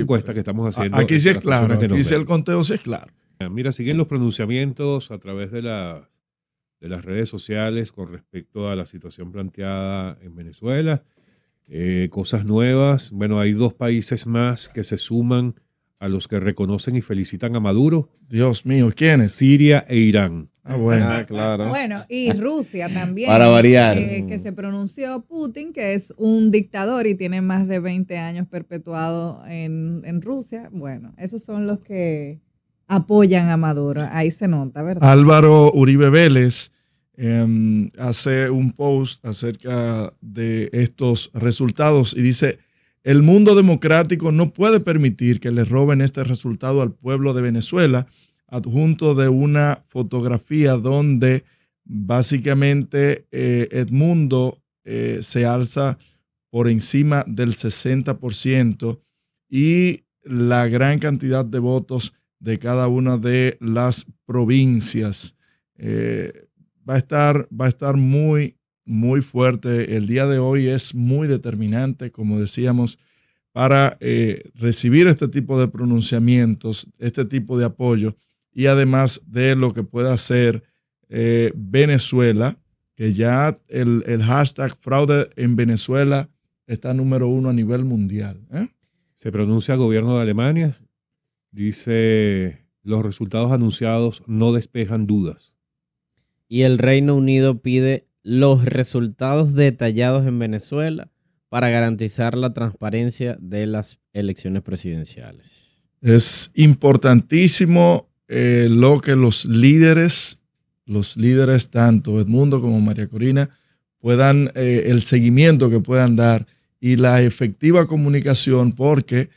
encuesta que estamos haciendo. Aquí sí es claro, aquí sí el conteo sí es claro. Mira, siguen los pronunciamientos a través de las redes sociales con respecto a la situación planteada en Venezuela. Cosas nuevas. Bueno, hay 2 países más que se suman a los que reconocen y felicitan a Maduro. Dios mío, ¿quiénes? Siria e Irán. Bueno. Claro. Bueno, y Rusia también. Para variar. Que se pronunció Putin, que es un dictador y tiene más de 20 años perpetuado en Rusia. Bueno, esos son los que apoyan a Maduro. Ahí se nota, ¿verdad? Álvaro Uribe Vélez hace un post acerca de estos resultados y dice: el mundo democrático no puede permitir que le roben este resultado al pueblo de Venezuela, adjunto de una fotografía donde básicamente Edmundo se alza por encima del 60% y la gran cantidad de votos de cada una de las provincias. Va a estar muy, muy fuerte. El día de hoy es muy determinante, como decíamos, para recibir este tipo de pronunciamientos, este tipo de apoyo, y además de lo que pueda hacer Venezuela, que ya el hashtag fraude en Venezuela está número 1 a nivel mundial. Se pronuncia gobierno de Alemania, dice: los resultados anunciados no despejan dudas. Y el Reino Unido pide los resultados detallados en Venezuela para garantizar la transparencia de las elecciones presidenciales. Es importantísimo lo que los líderes tanto Edmundo como María Corina puedan, el seguimiento que puedan dar y la efectiva comunicación, porque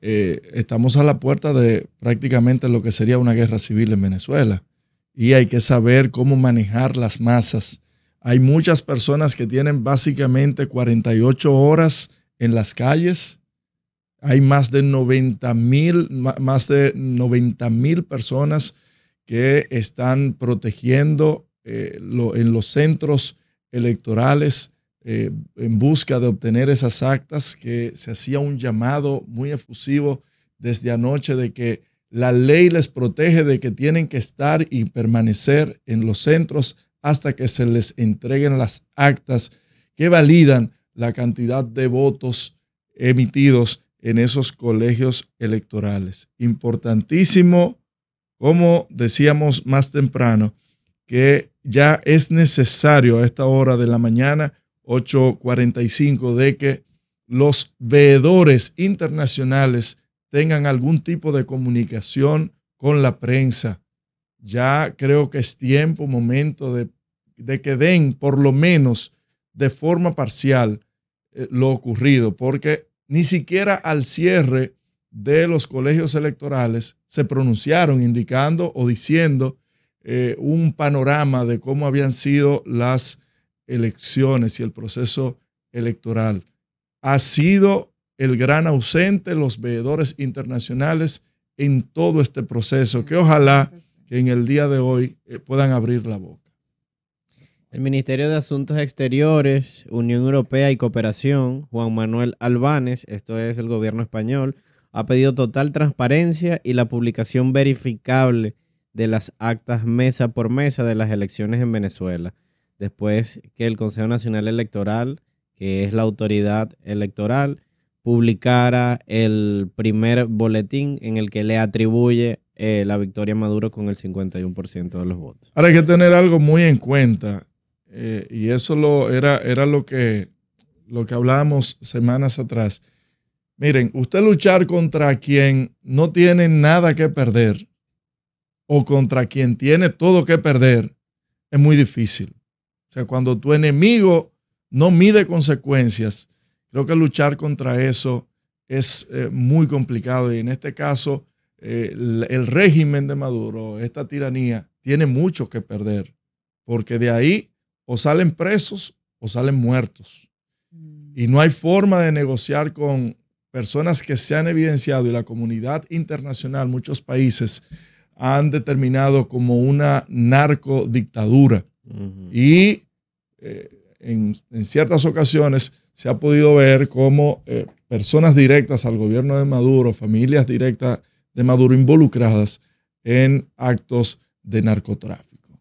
estamos a la puerta de prácticamente lo que sería una guerra civil en Venezuela y hay que saber cómo manejar las masas. Hay muchas personas que tienen básicamente 48 horas en las calles. Hay más de 90,000 personas que están protegiendo en los centros electorales en busca de obtener esas actas, que se hacía un llamado muy efusivo desde anoche de que la ley les protege, de que tienen que estar y permanecer en los centros hasta que se les entreguen las actas que validan la cantidad de votos emitidos en esos colegios electorales. Importantísimo, como decíamos más temprano, que ya es necesario a esta hora de la mañana, 8:45, de que los veedores internacionales tengan algún tipo de comunicación con la prensa. Ya creo que es tiempo, momento de que den por lo menos de forma parcial lo ocurrido, porque ni siquiera al cierre de los colegios electorales se pronunciaron indicando o diciendo un panorama de cómo habían sido las elecciones y el proceso electoral. Ha sido el gran ausente, los veedores internacionales en todo este proceso, que ojalá que en el día de hoy puedan abrir la boca. El Ministerio de Asuntos Exteriores, Unión Europea y Cooperación, Juan Manuel Albánez, esto es el gobierno español, ha pedido total transparencia y la publicación verificable de las actas mesa por mesa de las elecciones en Venezuela, después que el Consejo Nacional Electoral, que es la autoridad electoral, publicara el primer boletín en el que le atribuye la victoria a Maduro con el 51% de los votos. Ahora hay que tener algo muy en cuenta, y eso era lo que hablábamos semanas atrás. Miren, usted luchar contra quien no tiene nada que perder o contra quien tiene todo que perder es muy difícil. O sea, cuando tu enemigo no mide consecuencias, creo que luchar contra eso es muy complicado. Y en este caso, el régimen de Maduro, esta tiranía, tiene mucho que perder, porque de ahí o salen presos o salen muertos. Y no hay forma de negociar con personas que se han evidenciado, y la comunidad internacional, muchos países, han determinado como una narcodictadura. Y en ciertas ocasiones se ha podido ver como personas directas al gobierno de Maduro, familias directas de Maduro involucradas en actos de narcotráfico.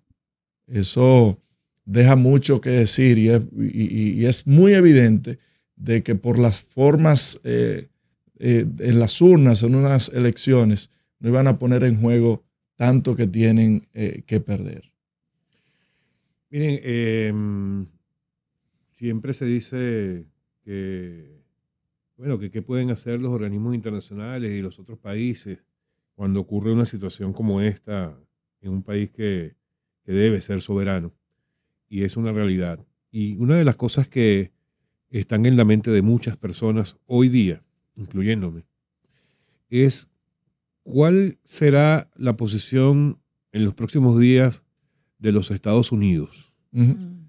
Eso deja mucho que decir, y es muy evidente de que por las formas en las urnas, en unas elecciones, no iban a poner en juego tanto que tienen que perder. Miren, siempre se dice que, bueno, que qué pueden hacer los organismos internacionales y los otros países cuando ocurre una situación como esta en un país que debe ser soberano. Y es una realidad. Y una de las cosas que están en la mente de muchas personas hoy día, incluyéndome, es cuál será la posición en los próximos días de los Estados Unidos. En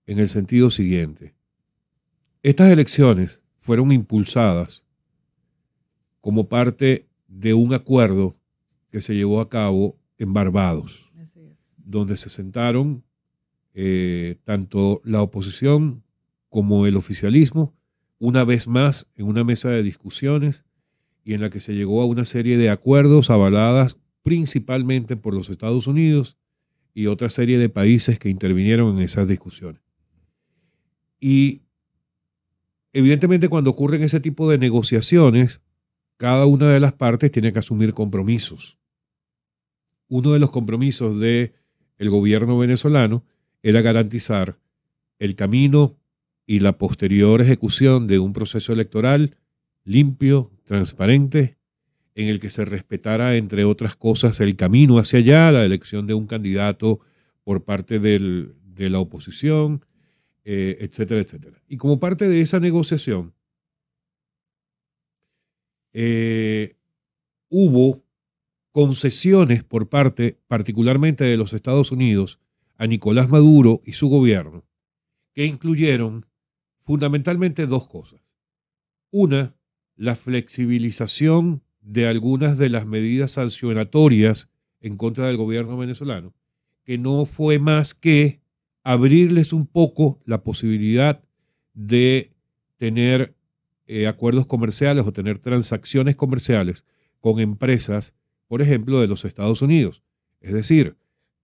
el sentido siguiente: estas elecciones fueron impulsadas como parte de un acuerdo que se llevó a cabo en Barbados, donde se sentaron tanto la oposición como el oficialismo una vez más en una mesa de discusiones, y en la que se llegó a una serie de acuerdos avaladas principalmente por los Estados Unidos y otra serie de países que intervinieron en esas discusiones. Y evidentemente, cuando ocurren ese tipo de negociaciones, cada una de las partes tiene que asumir compromisos. Uno de los compromisos del gobierno venezolano era garantizar el camino y la posterior ejecución de un proceso electoral limpio, transparente, en el que se respetara, entre otras cosas, el camino hacia allá, la elección de un candidato por parte de la oposición, etcétera, etcétera. Y como parte de esa negociación, hubo concesiones por parte, particularmente de los Estados Unidos, a Nicolás Maduro y su gobierno, que incluyeron fundamentalmente dos cosas. Una, la flexibilización de algunas de las medidas sancionatorias en contra del gobierno venezolano, que no fue más que abrirles un poco la posibilidad de tener acuerdos comerciales o tener transacciones comerciales con empresas, por ejemplo, de los Estados Unidos. Es decir,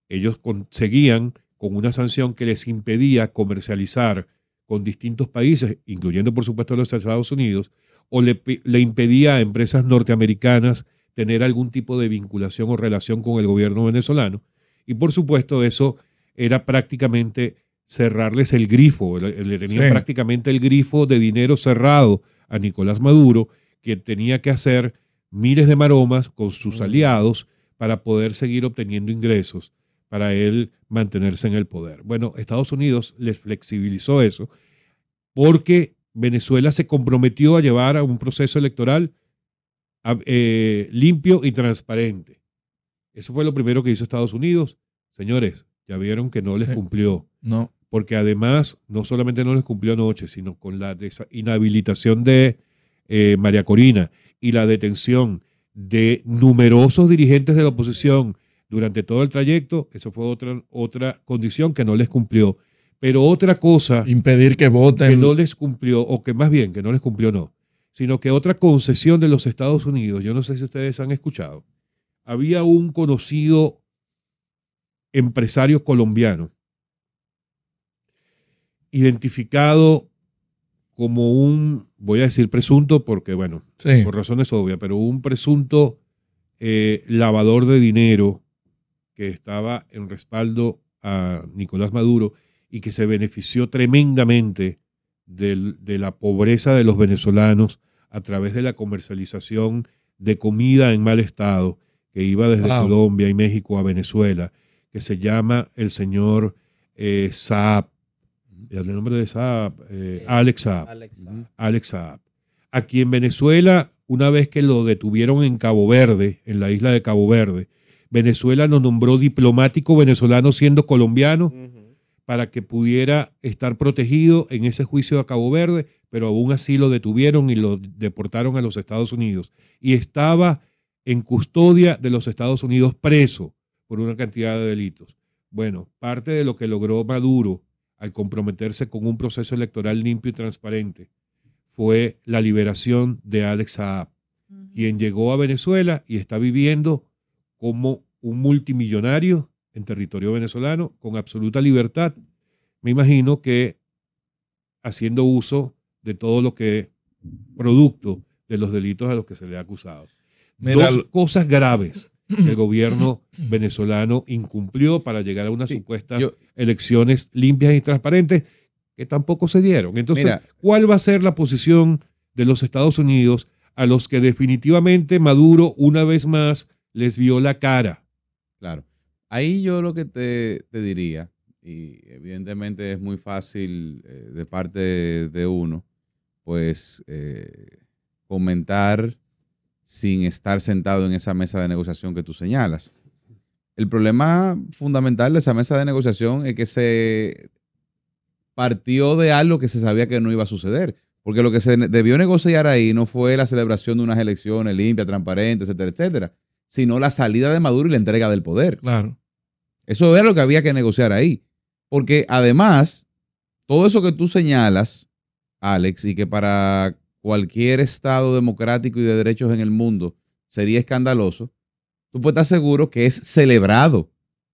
ellos seguían con una sanción que les impedía comercializar con distintos países, incluyendo por supuesto los Estados Unidos, o le impedía a empresas norteamericanas tener algún tipo de vinculación o relación con el gobierno venezolano. Y por supuesto eso era prácticamente cerrarles el grifo, le tenían prácticamente el grifo de dinero cerrado a Nicolás Maduro, que tenía que hacer miles de maromas con sus aliados para poder seguir obteniendo ingresos, para él mantenerse en el poder. Bueno, Estados Unidos les flexibilizó eso porque Venezuela se comprometió a llevar a un proceso electoral limpio y transparente. Eso fue lo primero que hizo Estados Unidos. Señores, ya vieron que no les cumplió. No. Porque además, no solamente no les cumplió anoche, sino con la inhabilitación de María Corina y la detención de numerosos dirigentes de la oposición durante todo el trayecto, eso fue otra condición que no les cumplió. Pero otra cosa... Impedir que voten. Que no les cumplió, o que más bien, que no les cumplió no, sino que otra concesión de los Estados Unidos, yo no sé si ustedes han escuchado, había un conocido empresario colombiano identificado como un, voy a decir presunto porque, bueno, por razones obvias, pero un presunto lavador de dinero que estaba en respaldo a Nicolás Maduro y que se benefició tremendamente de la pobreza de los venezolanos a través de la comercialización de comida en mal estado que iba desde Colombia y México a Venezuela, que se llama el señor Saab. El nombre de Saab, Alex Saab. Alex Saab. Aquí en Venezuela, una vez que lo detuvieron en Cabo Verde, en la isla de Cabo Verde, Venezuela lo nombró diplomático venezolano siendo colombiano para que pudiera estar protegido en ese juicio a Cabo Verde, pero aún así lo detuvieron y lo deportaron a los Estados Unidos. Y estaba en custodia de los Estados Unidos preso por una cantidad de delitos. Bueno, parte de lo que logró Maduro al comprometerse con un proceso electoral limpio y transparente fue la liberación de Alex Saab, quien llegó a Venezuela y está viviendo como un multimillonario en territorio venezolano con absoluta libertad. Me imagino que haciendo uso de todo lo que producto de los delitos a los que se le ha acusado. Dos cosas graves que el gobierno venezolano incumplió para llegar a unas supuestas elecciones limpias y transparentes que tampoco se dieron. Entonces, ¿cuál va a ser la posición de los Estados Unidos a los que definitivamente Maduro una vez más les vio la cara? Claro. Ahí yo lo que te diría, y evidentemente es muy fácil de parte de uno, pues comentar sin estar sentado en esa mesa de negociación que tú señalas. El problema fundamental de esa mesa de negociación es que se partió de algo que se sabía que no iba a suceder, porque lo que se debió negociar ahí no fue la celebración de unas elecciones limpias, transparentes, etcétera, etcétera, sino la salida de Maduro y la entrega del poder. Claro. Eso era lo que había que negociar ahí. Porque además, todo eso que tú señalas, Alex, y que para cualquier estado democrático y de derechos en el mundo sería escandaloso, tú puedes estar seguro que es celebrado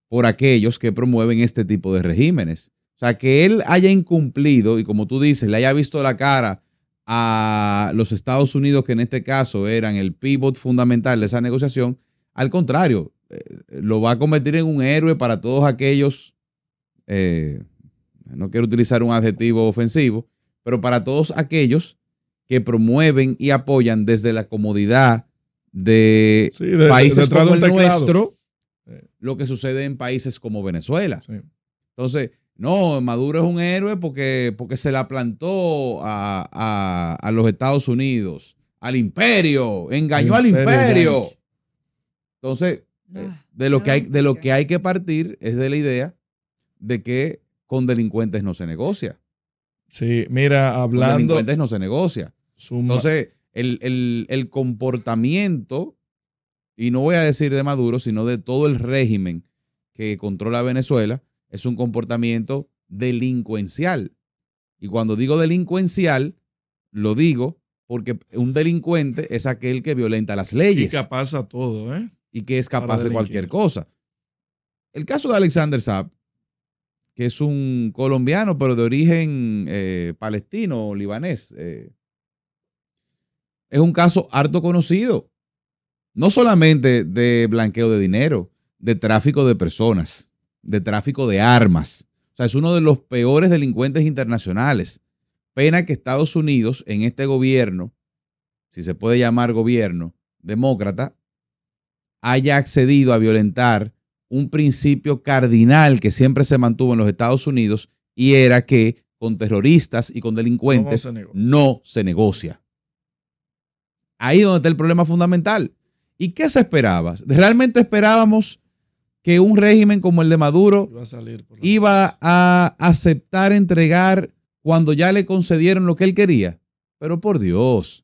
por aquellos que promueven este tipo de regímenes. O sea, que él haya incumplido y, como tú dices, le haya visto la cara a los Estados Unidos, que en este caso eran el pivot fundamental de esa negociación, al contrario, lo va a convertir en un héroe para todos aquellos, no quiero utilizar un adjetivo ofensivo, pero para todos aquellos que promueven y apoyan desde la comodidad de países como el nuestro, lo que sucede en países como Venezuela. Sí. Entonces, no, Maduro es un héroe porque se la plantó a los Estados Unidos, al imperio, engañó al imperio. Entonces, de lo que hay que partir es de la idea de que con delincuentes no se negocia. Sí, mira, hablando... Con delincuentes no se negocia. Entonces, el comportamiento, y no voy a decir de Maduro, sino de todo el régimen que controla Venezuela, es un comportamiento delincuencial. Y cuando digo delincuencial, lo digo porque un delincuente es aquel que violenta las leyes. Y capaz a todo, ¿eh? Y que es capaz de cualquier cosa. El caso de Alexander Saab, que es un colombiano, pero de origen palestino o libanés. Es un caso harto conocido, no solamente de blanqueo de dinero, de tráfico de personas, de tráfico de armas. O sea, es uno de los peores delincuentes internacionales. Pena que Estados Unidos, en este gobierno, si se puede llamar gobierno demócrata, haya accedido a violentar un principio cardinal que siempre se mantuvo en los Estados Unidos, y era que con terroristas y con delincuentes no se negocia. Ahí es donde está el problema fundamental. ¿Y qué se esperaba? ¿Realmente esperábamos que un régimen como el de Maduro iba a aceptar entregar cuando ya le concedieron lo que él quería? Pero por Dios.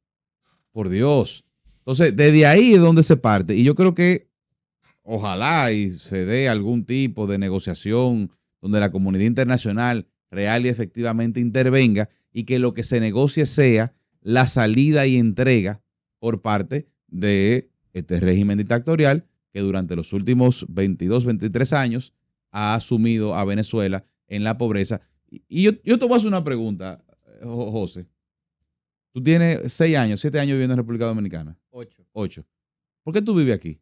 Entonces, desde ahí es donde se parte. Y yo creo que ojalá y se dé algún tipo de negociación donde la comunidad internacional real y efectivamente intervenga, y que lo que se negocie sea la salida y entrega por parte de este régimen dictatorial que durante los últimos 22, 23 años ha asumido a Venezuela en la pobreza. Y yo te voy a hacer una pregunta, José. Tú tienes 6 años, 7 años viviendo en República Dominicana. 8. ¿Por qué tú vives aquí?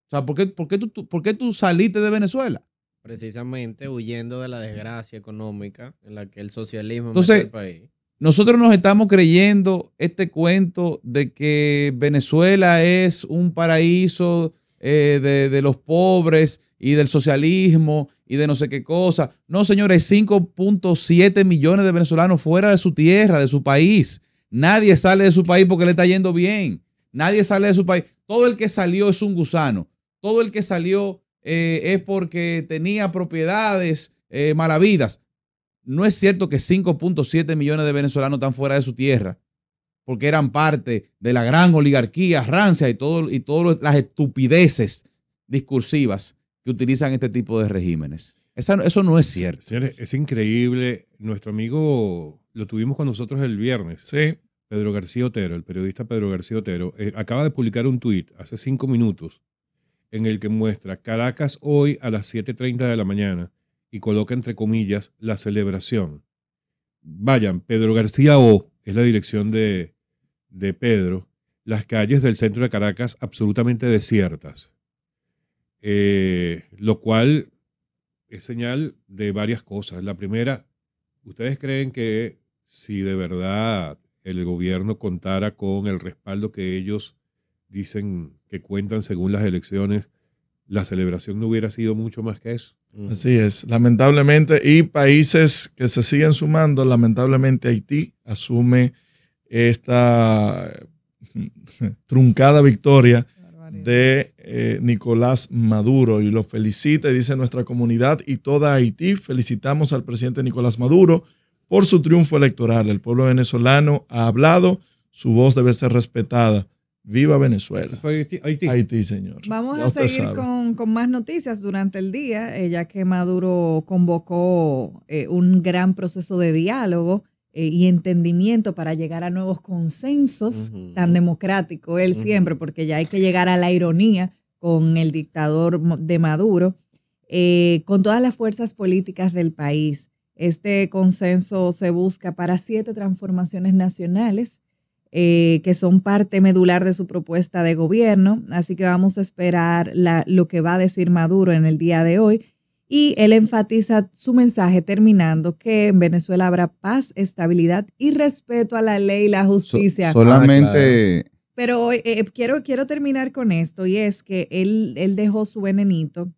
O sea, ¿por qué tú saliste de Venezuela? Precisamente huyendo de la desgracia económica en la que el socialismo Entonces, mete al país. Nosotros nos estamos creyendo este cuento de que Venezuela es un paraíso de los pobres y del socialismo y de no sé qué cosa. No, señores, 5.7 millones de venezolanos fuera de su tierra, de su país. Nadie sale de su país porque le está yendo bien. Nadie sale de su país. Todo el que salió es un gusano. Todo el que salió es porque tenía propiedades malavidas. No es cierto que 5.7 millones de venezolanos están fuera de su tierra porque eran parte de la gran oligarquía rancia y todas las estupideces discursivas que utilizan este tipo de regímenes. Eso no es cierto. Señores, es increíble. Nuestro amigo lo tuvimos con nosotros el viernes. Sí. Pedro García Otero, el periodista Pedro García Otero, acaba de publicar un tuit hace 5 minutos en el que muestra Caracas hoy a las 7:30 de la mañana y coloca entre comillas la celebración. Vayan, Pedro García O es la dirección de Pedro. Las calles del centro de Caracas absolutamente desiertas. Lo cual es señal de varias cosas. La primera, ¿ustedes creen que si de verdad el gobierno contara con el respaldo que ellos dicen que cuentan según las elecciones, la celebración no hubiera sido mucho más que eso? Así es, lamentablemente, y países que se siguen sumando, lamentablemente Haití asume esta truncada victoria de Nicolás Maduro y lo felicita y dice nuestra comunidad y toda Haití, felicitamos al presidente Nicolás Maduro por su triunfo electoral. El pueblo venezolano ha hablado, su voz debe ser respetada. ¡Viva Venezuela! ¿Eso fue Haití? Haití, señor. Vamos Ya a usted seguir sabe. con más noticias durante el día, ya que Maduro convocó un gran proceso de diálogo y entendimiento para llegar a nuevos consensos, tan democrático él siempre, porque ya hay que llegar a la ironía con el dictador de Maduro, con todas las fuerzas políticas del país. Este consenso se busca para 7 transformaciones nacionales que son parte medular de su propuesta de gobierno. Así que vamos a esperar lo que va a decir Maduro en el día de hoy. Y él enfatiza su mensaje terminando que en Venezuela habrá paz, estabilidad y respeto a la ley y la justicia. Solamente... Claro. Pero quiero terminar con esto, y es que él dejó su venenito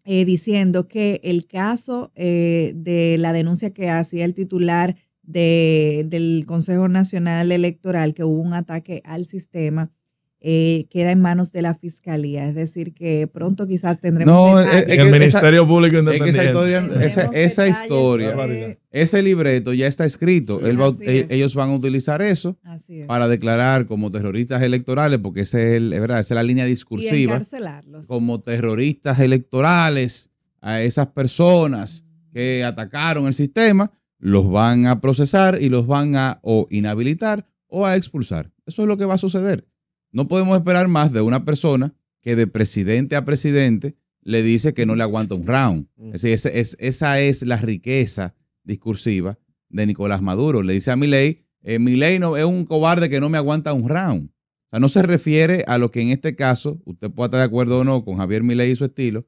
diciendo que el caso de la denuncia que hacía el titular del Consejo Nacional Electoral, que hubo un ataque al sistema, queda en manos de la Fiscalía. Es decir, que pronto quizás tendremos el Ministerio Público Independiente. Esa historia, ese libreto ya está escrito. Ellos van a utilizar eso para declarar como terroristas electorales, porque esa es la línea discursiva. Y encarcelarlos. Como terroristas electorales a esas personas que atacaron el sistema. Los van a procesar y los van a o inhabilitar o a expulsar. Eso es lo que va a suceder. No podemos esperar más de una persona que de presidente a presidente le dice que no le aguanta un round. Es decir, esa es la riqueza discursiva de Nicolás Maduro. Le dice a Milei, Milei no, es un cobarde que no me aguanta un round. O sea, no se refiere a lo que en este caso, usted puede estar de acuerdo o no con Javier Milei y su estilo.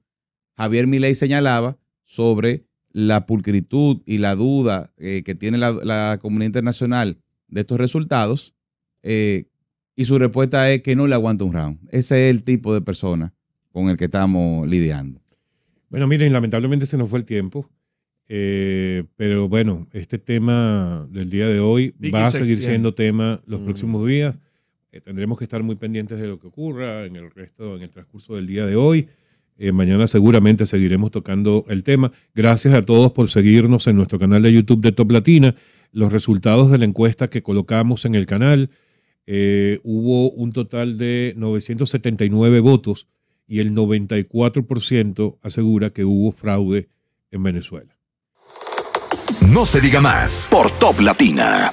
Javier Milei señalaba sobre la pulcritud y la duda que tiene la comunidad internacional de estos resultados, y su respuesta es que no le aguanta un round. Ese es el tipo de persona con el que estamos lidiando. Bueno, miren, lamentablemente se nos fue el tiempo, pero bueno, este tema del día de hoy va a seguir siendo tema los próximos días. Tendremos que estar muy pendientes de lo que ocurra en el transcurso del día de hoy. Mañana seguramente seguiremos tocando el tema. Gracias a todos por seguirnos en nuestro canal de YouTube de Top Latina. Los resultados de la encuesta que colocamos en el canal, hubo un total de 979 votos y el 94% asegura que hubo fraude en Venezuela. No se diga más por Top Latina.